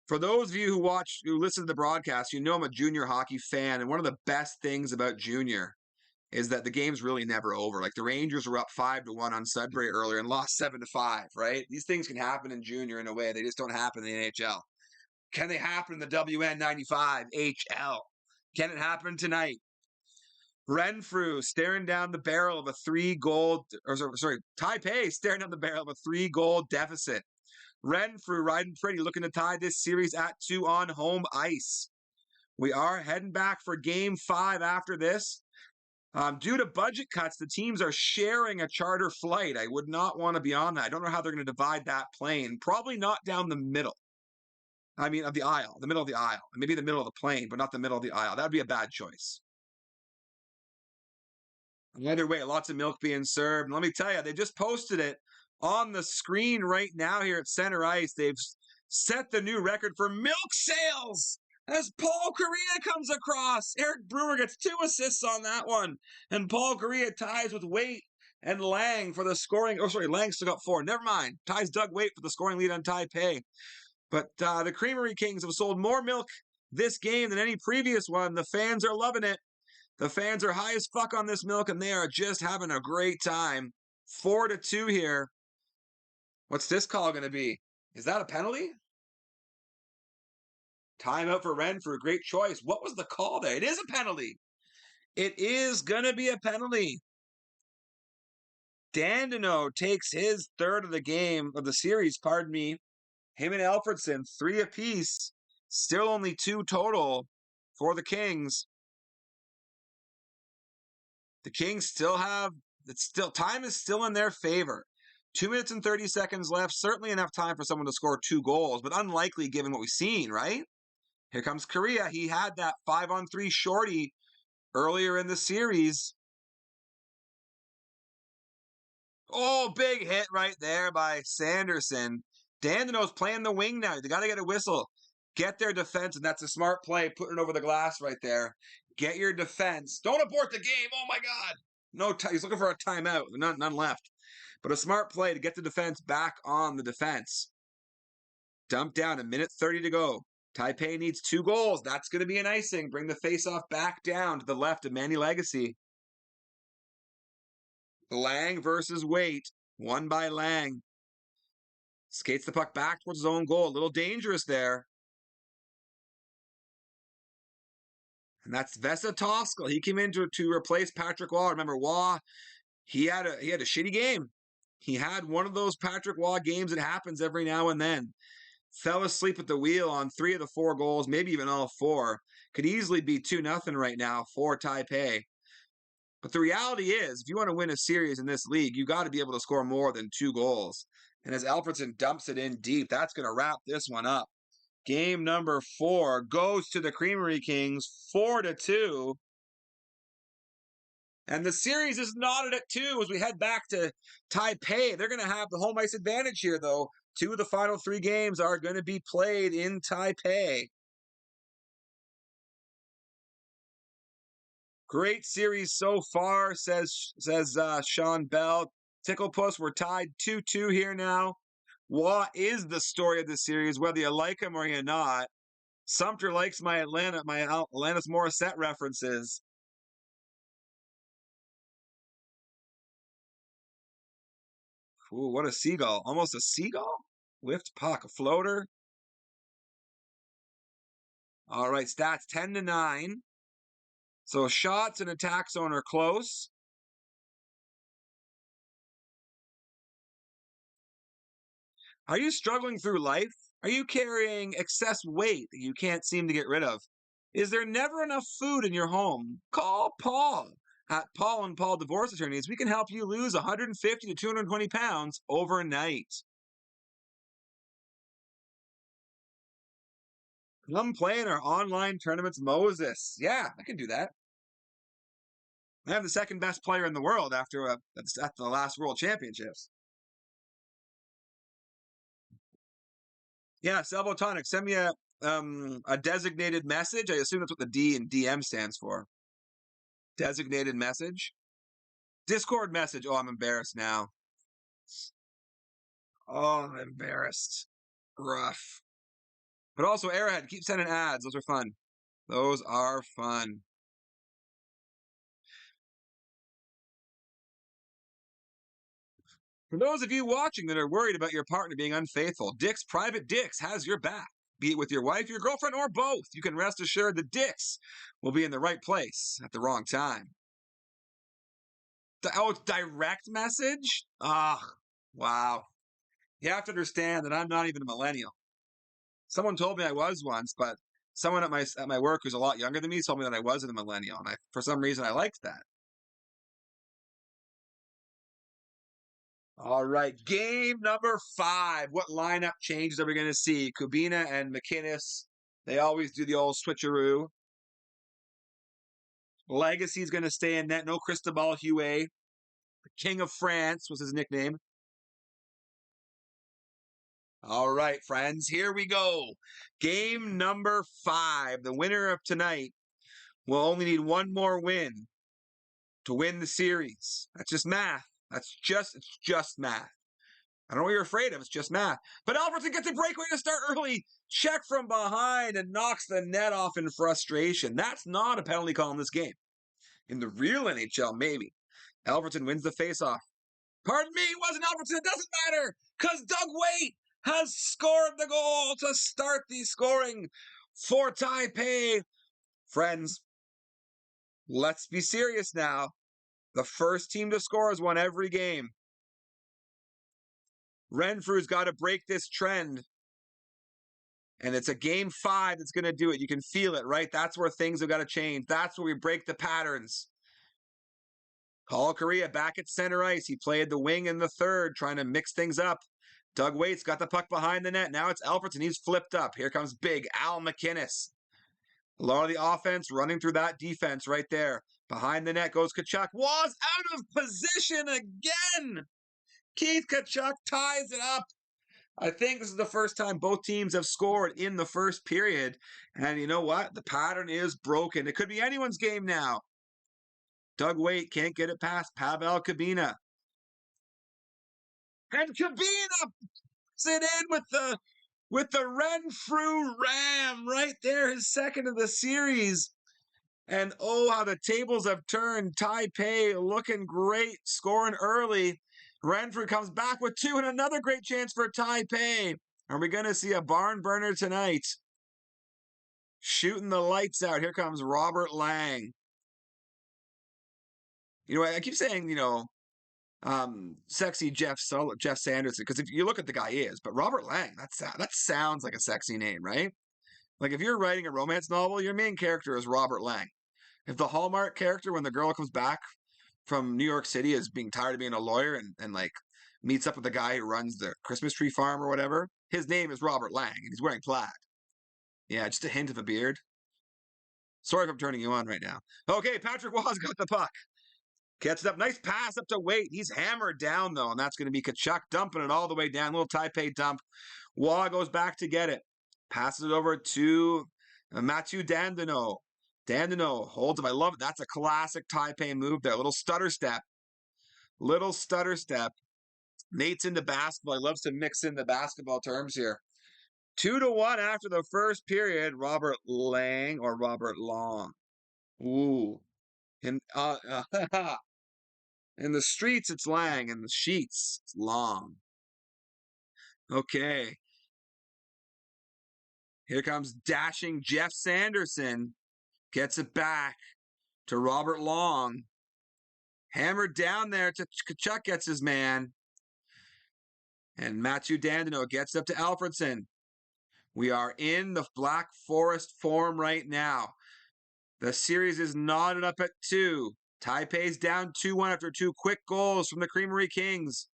For those of you who listen to the broadcast, you know I'm a junior hockey fan, and one of the best things about junior is that the game's really never over. Like the Rangers were up 5-1 on Sudbury earlier and lost 7-5, right? These things can happen in junior in a way. They just don't happen in the NHL. Can they happen in the WN95 HL? Can it happen tonight? Renfrew staring down the barrel of a 3-goal, or sorry, Taipai staring down the barrel of a 3-goal deficit. Renfrew riding pretty, looking to tie this series at 2 on home ice. We are heading back for game 5 after this. Due to budget cuts, the teams are sharing a charter flight. I would not want to be on that. I don't know how they're going to divide that plane. Probably not down the middle. I mean, of the aisle, the middle of the aisle. Maybe the middle of the plane, but not the middle of the aisle. That would be a bad choice. Either way, lots of milk being served. And let me tell you, they just posted it on the screen right now here at Center Ice. They've set the new record for milk sales as Paul Kariya comes across. Eric Brewer gets 2 assists on that one. And Paul Kariya ties with Waite and Lang for the scoring. Oh, sorry, Lang still got 4. Never mind. Ties Doug Waite for the scoring lead on Taipai. But the Creamery Kings have sold more milk this game than any previous one. The fans are loving it. The fans are high as fuck on this milk, and they are just having a great time. 4-2 here. What's this call going to be? Is that a penalty? Timeout for Renfrew. Great choice. What was the call there? It is a penalty. It is going to be a penalty. Dandino takes his third of the game, of the series, pardon me. Him and Alfredson, 3 apiece. Still only 2 total for the Kings. The Kings still have, time is still in their favor. 2 minutes and 30 seconds left. Certainly enough time for someone to score 2 goals, but unlikely given what we've seen, right? Here comes Kariya. He had that 5-on-3 shorty earlier in the series. Oh, big hit right there by Sanderson. Dandino's playing the wing now. They got to get a whistle. Get their defense, and that's a smart play, putting it over the glass right there. Get your defense. Don't abort the game. Oh, my God. No, he's looking for a timeout. None left. But a smart play to get the defense back on the defense. Dump down, 1:30 to go. Taipai needs 2 goals. That's going to be an icing. Bring the faceoff back down to the left of Manny Legacy. Lang versus Waite. Won by Lang. Skates the puck back towards his own goal. A little dangerous there. And that's Vesa Toskel. He came in to replace Patrick Waugh. Remember, Waugh, he had a shitty game. He had one of those Patrick Waugh games that happens every now and then. Fell asleep at the wheel on 3 of the 4 goals, maybe even all 4. Could easily be 2-0 right now for Taipai. But the reality is, if you want to win a series in this league, you got to be able to score more than 2 goals. And as Alfredson dumps it in deep, that's going to wrap this one up. Game number 4 goes to the Creamery Kings, 4-2. And the series is knotted at 2 as we head back to Taipei. They're going to have the home ice advantage here, though. 2 of the final 3 games are going to be played in Taipei. Great series so far, says Sean Bell. Ticklepuss, we're tied 2-2 here now. Waugh is the story of the series, whether you like him or you're not. Sumter likes my Alanis Morissette references. Ooh, what a seagull. Almost a seagull? Whiffed puck, a floater. All right, stats 10-9. So shots and attack zone are close. Are you struggling through life? Are you carrying excess weight that you can't seem to get rid of? Is there never enough food in your home? Call Paul at Paul and Paul Divorce Attorneys. We can help you lose 150 to 220 pounds overnight. Come play in our online tournaments, Moses. Yeah, I can do that. I have the second best player in the world after the last World Championships. Yeah, Salvotonic, send me a designated message. I assume that's what the D in DM stands for. Designated message. Discord message. Oh, I'm embarrassed now. Oh, I'm embarrassed. Rough. But also, Airhead, keep sending ads. Those are fun. Those are fun. For those of you watching that are worried about your partner being unfaithful, Dick's Private Dicks has your back. Be it with your wife, your girlfriend, or both, you can rest assured that Dick's will be in the right place at the wrong time. Oh, it's direct message? Wow. You have to understand that I'm not even a millennial. Someone told me I was once, but someone at my work who's a lot younger than me told me that I wasn't a millennial, and for some reason I liked that. All right, game number 5. What lineup changes are we going to see? Kubina and McInnes, they always do the old switcheroo. Legacy's going to stay in net. No Cristobal Huet. The King of France was his nickname. All right, friends, here we go. Game number 5. The winner of tonight will only need one more win to win the series. That's just math. It's just math. I don't know what you're afraid of. It's just math. But Albertson gets a breakaway to start early. Check from behind and knocks the net off in frustration. That's not a penalty call in this game. In the real NHL, maybe. Albertson wins the faceoff. Pardon me, it wasn't Albertson. It doesn't matter because Doug Waite has scored the goal to start the scoring for Taipai. Friends, let's be serious now. The first team to score has won every game. Renfrew's got to break this trend. And it's a game 5 that's going to do it. You can feel it, right? That's where things have got to change. That's where we break the patterns. Paul Kariya back at center ice. He played the wing in the third, trying to mix things up. Doug Waite's got the puck behind the net. Now it's Albertson. He's flipped up. Here comes big Al McInnes. A lot of the offense running through that defense right there. Behind the net goes Tkachuk. Was out of position again. Keith Tkachuk ties it up. I think this is the first time both teams have scored in the first period. And you know what? The pattern is broken. It could be anyone's game now. Doug Waite can't get it past Pavel Kubina. And Kubina puts it in with the Renfrew Ram right there, his second of the series. And oh, how the tables have turned. Taipai looking great, scoring early. Renfrew comes back with 2 and another great chance for Taipai. Are we going to see a barn burner tonight? Shooting the lights out. Here comes Robert Lang. You know, I keep saying, sexy Jeff Sanderson, because if you look at the guy he is, but Robert Lang, that sounds like a sexy name, right? Like if you're writing a romance novel, your main character is Robert Lang. If the Hallmark character, when the girl comes back from New York City, is being tired of being a lawyer and like meets up with the guy who runs the Christmas tree farm or whatever, his name is Robert Lang and he's wearing plaid. Yeah, just a hint of a beard. Sorry if I'm turning you on right now. Okay, Patrick Waugh's got the puck. Gets it up. Nice pass up to Waite. He's hammered down, though, and that's going to be Tkachuk dumping it all the way down. Little Taipai dump. Waugh goes back to get it. Passes it over to Mathieu Dandino. Dandino holds him. I love it. That's a classic Taipai move there. Little stutter step. Nate's into basketball. He loves to mix in the basketball terms here. 2-1 after the first period. Robert Lang or Robert Long. Ooh. In the streets, it's Lang. In the sheets, it's Long. Okay. Here comes dashing Jeff Sanderson. Gets it back to Robert Long. Hammered down there to Tkachuk gets his man. And Mathieu Dandino gets up to Alfredson. We are in the Black Forest form right now. The series is knotted up at 2. Taipei's down 2-1 after 2 quick goals from the Creamery Kings.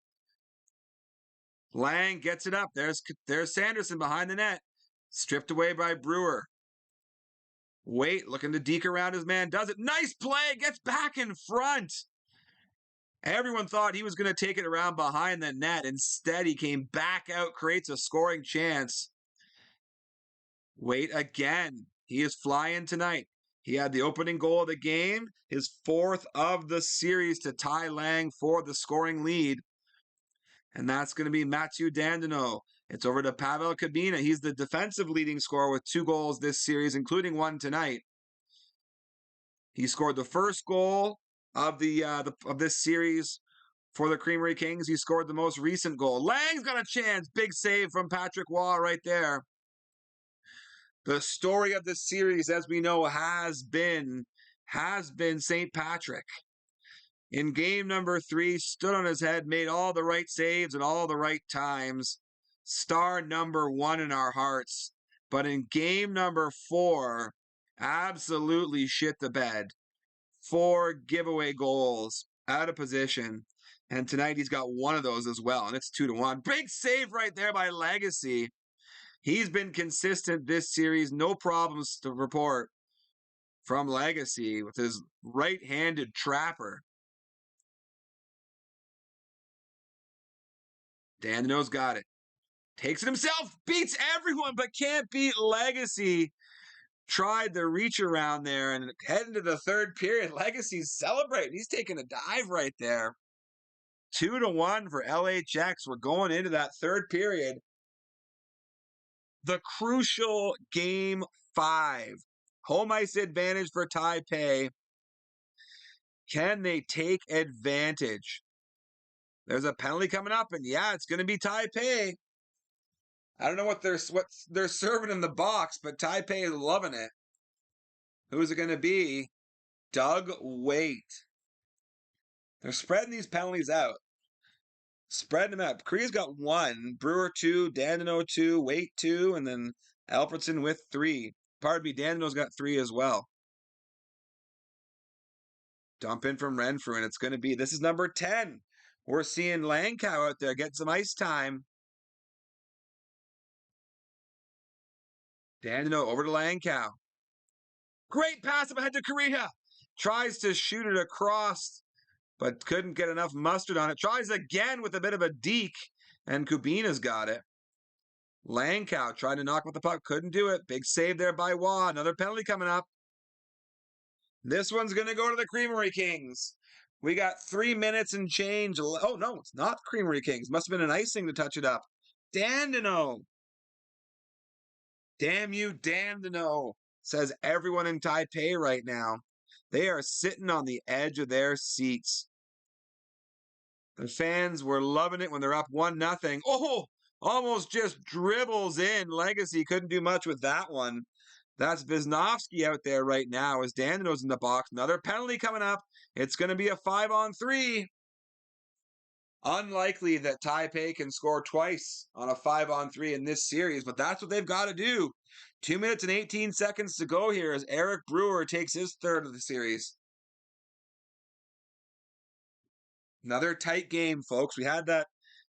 Lang gets it up. There's Sanderson behind the net. Stripped away by Brewer. Waite looking to deke around his man. Does it. Nice play. Gets back in front. Everyone thought he was going to take it around behind the net. Instead, he came back out, creates a scoring chance. Waite again. He is flying tonight. He had the opening goal of the game, his 4th of the series to tie Lang for the scoring lead. And that's going to be Mathieu Dandino. It's over to Pavel Kubina. He's the defensive leading scorer with 2 goals this series, including 1 tonight. He scored the first goal of this series For the Creamery Kings, he scored the most recent goal. Lang's got a chance. Big save from Patrick Waugh right there. The story of this series, as we know, has been St. Patrick. In game number 3, stood on his head, made all the right saves at all the right times. Star number 1 in our hearts. But in game number 4, absolutely shit the bed. 4 giveaway goals out of position. And tonight he's got one of those as well, and it's 2-1. Big save right there by Legacy. He's been consistent this series. No problems to report from Legacy with his right-handed trapper. Dandino's got it. Takes it himself. Beats everyone, but can't beat Legacy. Tried the reach around there and heading to the third period. Legacy's celebrating. He's taking a dive right there. 2-1 for LHX. We're going into that third period. The crucial game 5. Home ice advantage for Taipai. Can they take advantage? There's a penalty coming up, and yeah, it's going to be Taipai. I don't know what they're serving in the box, but Taipai is loving it. Who's it going to be? Doug Waite. They're spreading these penalties out. Spreading them out. Korea's got 1, Brewer 2, Dandino 2, Waite 2, and then Alfredson with 3. Pardon me, Dandino's got 3 as well. Dump in from Renfrew, and it's going to be, this is number 10. We're seeing Langkow out there getting some ice time. Dandino over to Langkow. Great pass up ahead to Korea. Tries to shoot it across, but couldn't get enough mustard on it. Tries again with a bit of a deke, and Kubina's got it. Langkow tried to knock with the puck, couldn't do it. Big save there by Waugh. Another penalty coming up. This one's going to go to the Creamery Kings. We got 3 minutes and change. Oh, no, it's not the Creamery Kings. Must have been an icing to touch it up. Dandino. Damn you, Dandino, says everyone in Taipai right now. They are sitting on the edge of their seats. The fans were loving it when they're up 1-0. Oh, almost just dribbles in. Legacy couldn't do much with that one. That's Wisnowski out there right now as Dandino's in the box. Another penalty coming up. It's going to be a 5-on-3. Unlikely that Taipai can score twice on a 5-on-3 in this series, but that's what they've got to do. 2 minutes and 18 seconds to go here as Eric Brewer takes his third of the series. Another tight game, folks. We had that,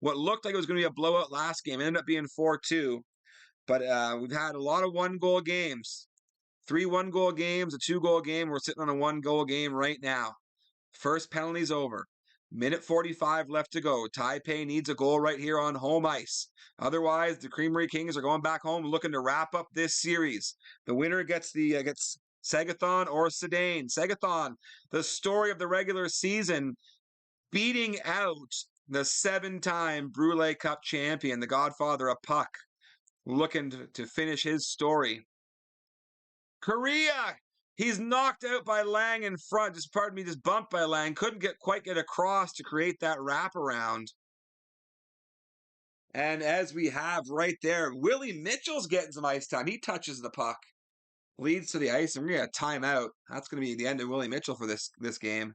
what looked like it was going to be a blowout last game. It ended up being 4-2. But we've had a lot of 1-goal games. 3 1-goal games, a 2-goal game. We're sitting on a 1-goal game right now. First penalty's over. Minute 45 left to go. Taipai needs a goal right here on home ice. Otherwise, the Creamery Kings are going back home looking to wrap up this series. The winner gets Sagathon or Sedain. Sagathon, the story of the regular season, beating out the 7-time Brule Cup champion, the godfather of puck, looking to finish his story. Korea, he's knocked out by Lang in front. Just bumped by Lang. Couldn't quite get across to create that wraparound. And as we have right there, Willie Mitchell's getting some ice time. He touches the puck, leads to the ice, and we're going to timeout. That's going to be the end of Willie Mitchell for this game.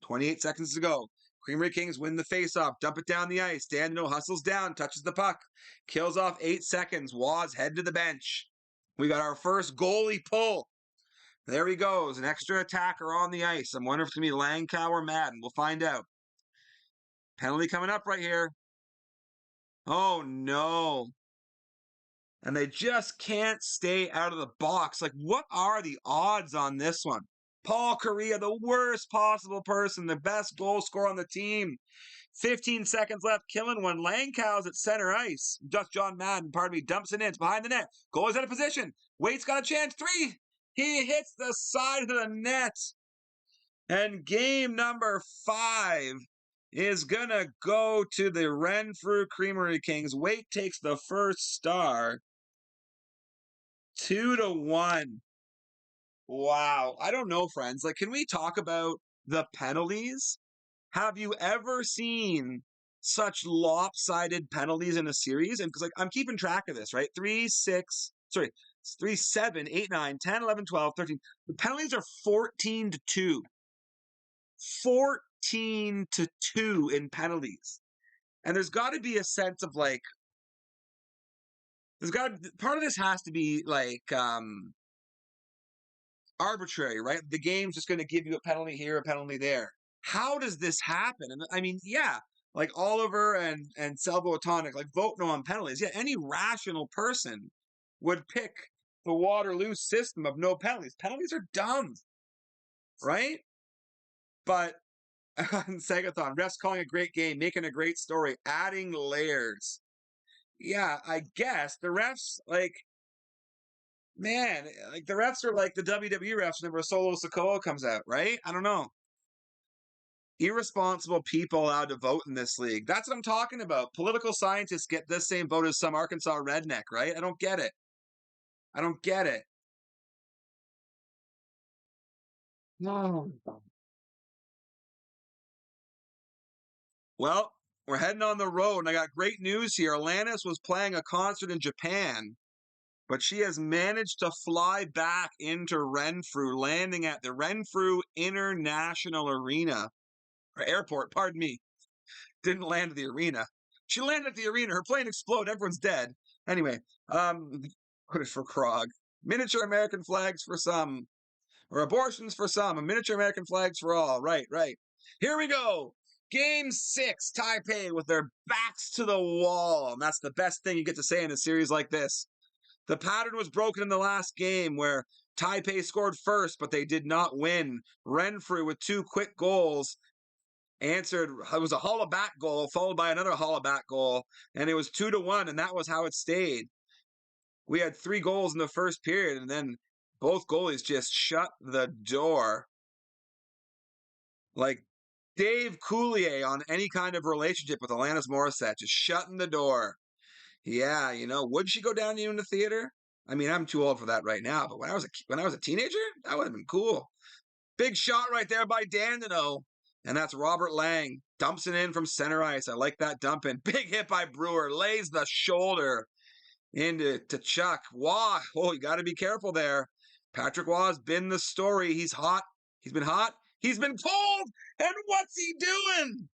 28 seconds to go. Creamery Kings win the faceoff. Dump it down the ice. Dandino hustles down, touches the puck, kills off 8 seconds. Waz head to the bench. We got our first goalie pull. There he goes, an extra attacker on the ice. I'm wondering if it's going to be Langkow or Madden. We'll find out. Penalty coming up right here. Oh, no. And they just can't stay out of the box. Like, what are the odds on this one? Paul Korea, the worst possible person, the best goal scorer on the team. 15 seconds left, killing one. Langkow's at center ice. Just John Madden, dumps it in. It's behind the net. Goal is out of position. Waite's got a chance. 3. He hits the side of the net. And game number 5 is going to go to the Renfrew Creamery Kings. Waite takes the first star. 2-1. Wow. I don't know, friends. Like, can we talk about the penalties? Have you ever seen such lopsided penalties in a series? And because like I'm keeping track of this, right? 3, 6, sorry, 3, 7, 8, 9, 10, 11, 12, 13. The penalties are 14-2. 14-2 in penalties. And there's got to be a sense of like, part of this has to be like arbitrary, right? The game's just going to give you a penalty here, a penalty there. How does this happen? And I mean, yeah, like Oliver and Selvo Atonic, like vote no on penalties. Yeah, any rational person would pick the Waterloo system of no penalties. Penalties are dumb, right? But on Segathon, refs calling a great game, making a great story, adding layers. Yeah, I guess the refs, like, man, like the refs are like the WWE refs whenever Solo Sikoa comes out, right? I don't know. Irresponsible people allowed to vote in this league. That's what I'm talking about. Political scientists get this same vote as some Arkansas redneck, right? I don't get it. I don't get it. No. Well, we're heading on the road, and I got great news here. Alanis was playing a concert in Japan, but she has managed to fly back into Renfrew, landing at the Renfrew International Arena, or airport, pardon me. Didn't land at the arena. She landed at the arena. Her plane exploded. Everyone's dead. Anyway, what is for Krog? Miniature American flags for some, or abortions for some, and miniature American flags for all. Right, right. Here we go. Game 6, Taipei with their backs to the wall. And that's the best thing you get to say in a series like this. The pattern was broken in the last game where Taipei scored first, but they did not win. Renfrew with 2 quick goals answered. It was a holla back goal followed by another holla back goal, and it was 2-1, and that was how it stayed. We had 3 goals in the first period, and then both goalies just shut the door. Like Dave Coulier on any kind of relationship with Alanis Morissette, just shutting the door. Yeah, would she go down in the theater? I mean, I'm too old for that right now, but when I was a teenager, that would have been cool. Big shot right there by Dandino. And that's Robert Lang. Dumps it in from center ice. I like that dump in. Big hit by Brewer. Lays the shoulder into Chuck. Waugh. Oh, you got to be careful there. Patrick Waugh's been the story. He's hot. He's been hot. He's been cold. And what's he doing?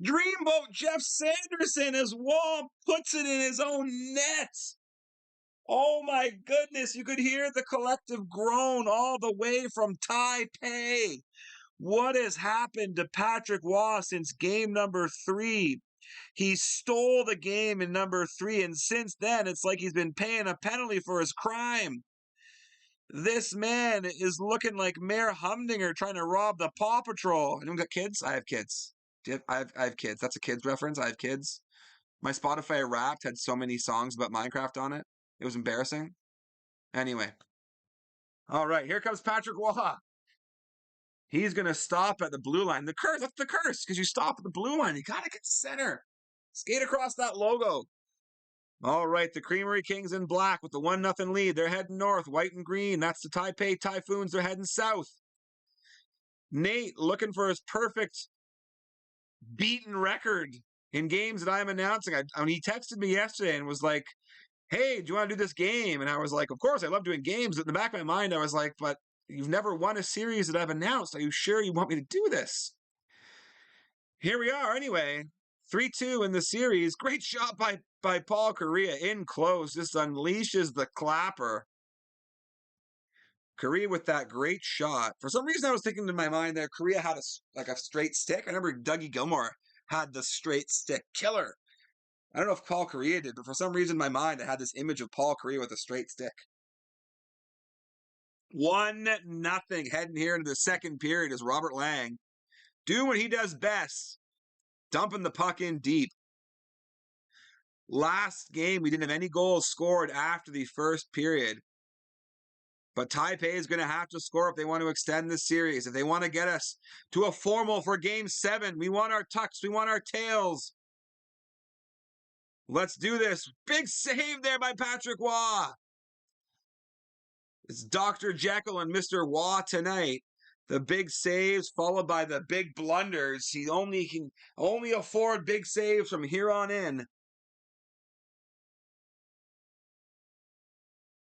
Dreamboat Jeff Sanderson as Waugh puts it in his own net. Oh my goodness, you could hear the collective groan all the way from Taipei. What has happened to Patrick Waugh since game number 3? He stole the game in number 3, and since then, it's like he's been paying a penalty for his crime. This man is looking like Mayor Humdinger trying to rob the Paw Patrol. Anyone got kids? I have kids. I have kids. That's a kids reference. I have kids. My Spotify Wrapped had so many songs about Minecraft on it. It was embarrassing. Anyway. All right, here comes Patrick Waugh. He's going to stop at the blue line. The curse, that's the curse, because you stop at the blue line. You got to get center. Skate across that logo. All right, the Creamery Kings in black with the 1-0 lead. They're heading north, white and green. That's the Taipei Typhoons. They're heading south. Nate looking for his perfect beaten record in games that I'm announcing. He texted me yesterday and was like, hey, do you want to do this game? And I was like, of course, I love doing games. But in the back of my mind, I was like, but you've never won a series that I've announced. Are you sure you want me to do this? Here we are anyway. 3-2 in the series. Great shot by Paul Correa in close. This unleashes the clapper. Correa with that great shot. For some reason, I was thinking in my mind there, Correa had a straight stick. I remember Dougie Gilmore had the straight stick killer. I don't know if Paul Correa did, but for some reason in my mind, I had this image of Paul Correa with a straight stick. 1-0 heading here into the second period is Robert Lang doing what he does best, dumping the puck in deep. Last game, we didn't have any goals scored after the first period. But Taipei is going to have to score if they want to extend the series. If they want to get us to a formal for Game 7, we want our tucks, we want our tails. Let's do this. Big save there by Patrick Waugh. It's Dr. Jekyll and Mr. Waugh tonight. The big saves followed by the big blunders. He can only afford big saves from here on in.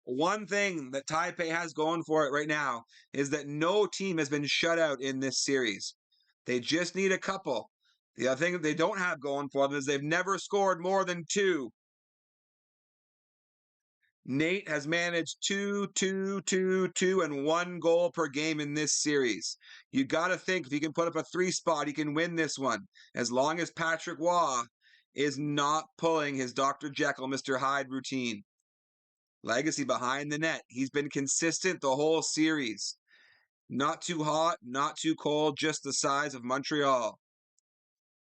One thing that Taipei has going for it right now is that no team has been shut out in this series. They just need a couple. The other thing that they don't have going for them is they've never scored more than two. Nate has managed 2, 2, 2, 2, and 1 goal per game in this series. You got to think if he can put up a 3 spot, he can win this one. As long as Patrick Waugh is not pulling his Dr. Jekyll, Mr. Hyde routine. Legacy behind the net. He's been consistent the whole series. Not too hot, not too cold, just the size of Montreal.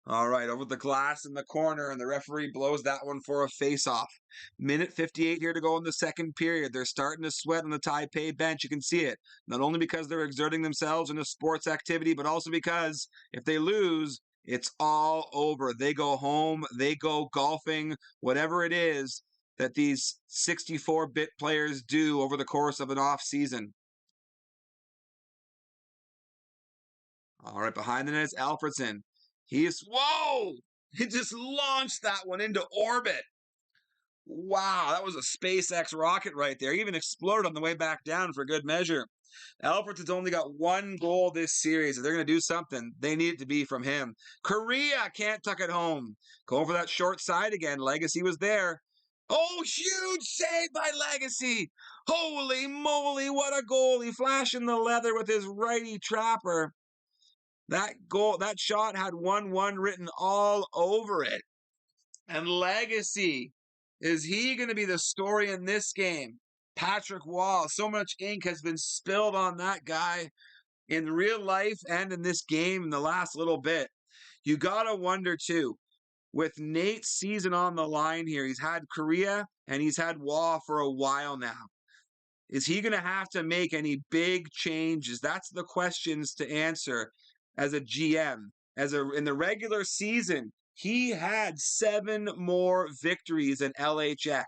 All right, over the glass in the corner, and the referee blows that one for a face-off. Minute 58 here to go in the second period. They're starting to sweat on the Taipei bench. You can see it. Not only because they're exerting themselves in a sports activity, but also because if they lose, it's all over. They go home, they go golfing, whatever it is that these 64-bit players do over the course of an off season. All right, behind the net is Alfredson. Whoa! He just launched that one into orbit. Wow, that was a SpaceX rocket right there. He even exploded on the way back down for good measure. Alfredson's only got 1 goal this series. If they're going to do something, they need it to be from him. Korea can't tuck it home. Going for that short side again. Legacy was there. Oh, huge save by Legacy. Holy moly, what a goal. He flashing the leather with his righty trapper. That shot had 1-1 written all over it. And Legacy, is he going to be the story in this game? Patrick Waugh, so much ink has been spilled on that guy in real life and in this game in the last little bit. You got to wonder, too, with Nate's season on the line here, he's had Korea and he's had Waugh for a while now. Is he going to have to make any big changes? That's the questions to answer as a GM. In the regular season, he had 7 more victories in LHX.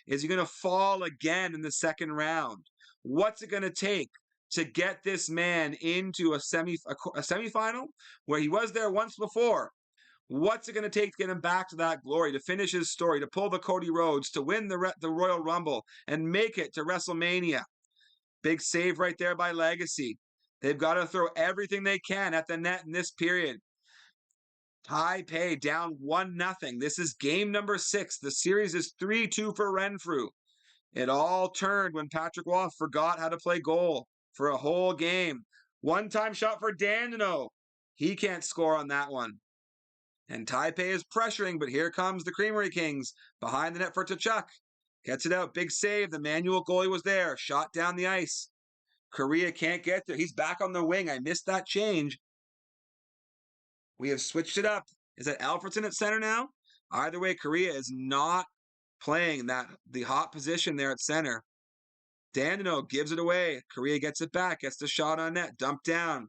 Is he going to fall again in the second round? What's it going to take to get this man into a semifinal where he was there once before? What's it going to take to get him back to that glory, to finish his story, to pull the Cody Rhodes, to win the Royal Rumble, and make it to WrestleMania? Big save right there by Legacy. They've got to throw everything they can at the net in this period. Taipei down 1-0. This is game number 6. The series is 3-2 for Renfrew. It all turned when Patrick Waugh forgot how to play goal for a whole game. One-time shot for Dandino. He can't score on that one. And Taipei is pressuring, but here comes the Creamery Kings. Behind the net for Tkachuk. Gets it out. Big save. The manual goalie was there. Shot down the ice. Korea can't get there. He's back on the wing. I missed that change. We have switched it up. Is that Alfredson at center now? Either way, Korea is not playing the hot position there at center. Dandino gives it away. Korea gets it back. Gets the shot on net. Dumped down.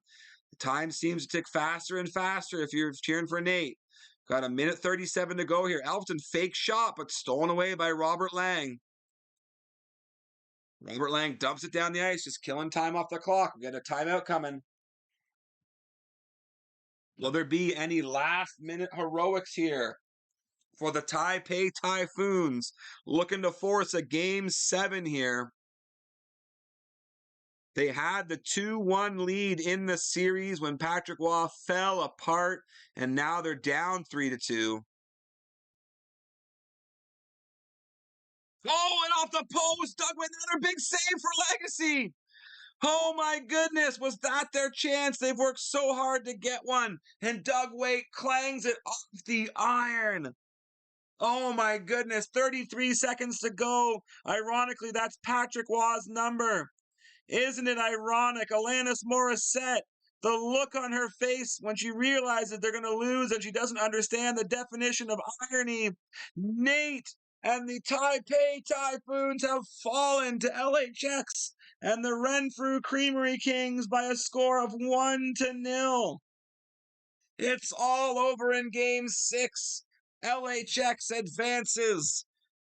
The time seems to tick faster and faster if you're cheering for Nate. Got a minute 37 to go here. Alfredson fake shot, but stolen away by Robert Lang. Robert Lang dumps it down the ice, just killing time off the clock. We got a timeout coming. Will there be any last-minute heroics here for the Taipei Typhoons? Looking to force a Game 7 here. They had the 2-1 lead in the series when Patrick Waugh fell apart, and now they're down 3-2. Oh, and off the post, Doug with another big save for Legacy. Oh my goodness, was that their chance? They've worked so hard to get one. And Doug Waite clangs it off the iron. Oh my goodness, 33 seconds to go. Ironically, that's Patrick Waugh's number. Isn't it ironic? Alanis Morissette, the look on her face when she realizes they're going to lose and she doesn't understand the definition of irony. Nate and the Taipei Typhoons have fallen to LHX and the Renfrew Creamery Kings by a score of 1-0. It's all over in Game 6. LHX advances.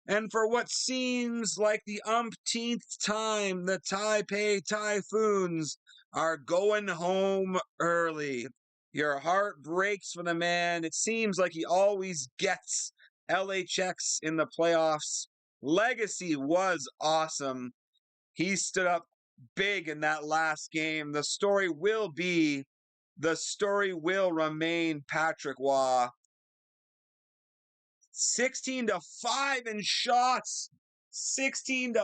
And for what seems like the umpteenth time, the Taipei Typhoons are going home early. Your heart breaks for the man. It seems like he always gets LHX in the playoffs. Legacy was awesome. He stood up big in that last game. The story will remain Patrick Waugh. 16-5 in shots, 16-5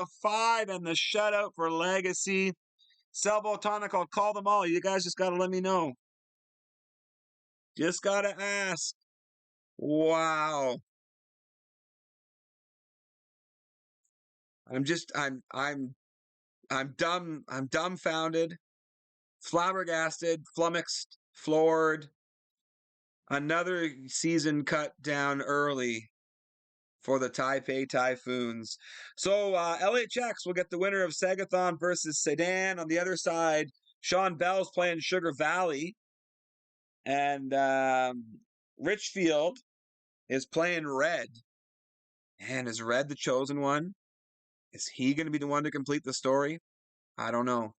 and the shutout for Legacy. Selbotonic, I'll call them all. You guys just got to let me know. Just got to ask. Wow. I'm dumbfounded, flabbergasted, flummoxed, floored. Another season cut down early for the Taipei Typhoons. So LHX will get the winner of Sagathon versus Sedan. On the other side, Sean Bell's playing Sugar Valley. And Richfield is playing Red. And is Red the chosen one? Is he going to be the one to complete the story? I don't know.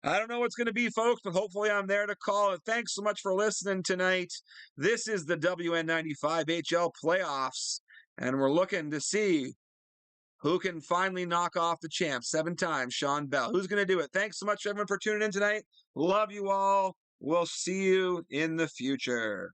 I don't know what's going to be, folks, but hopefully I'm there to call it. Thanks so much for listening tonight. This is the WN95 HL playoffs, and we're looking to see who can finally knock off the champ 7 times, Sean Bell. Who's going to do it? Thanks so much, everyone, for tuning in tonight. Love you all. We'll see you in the future.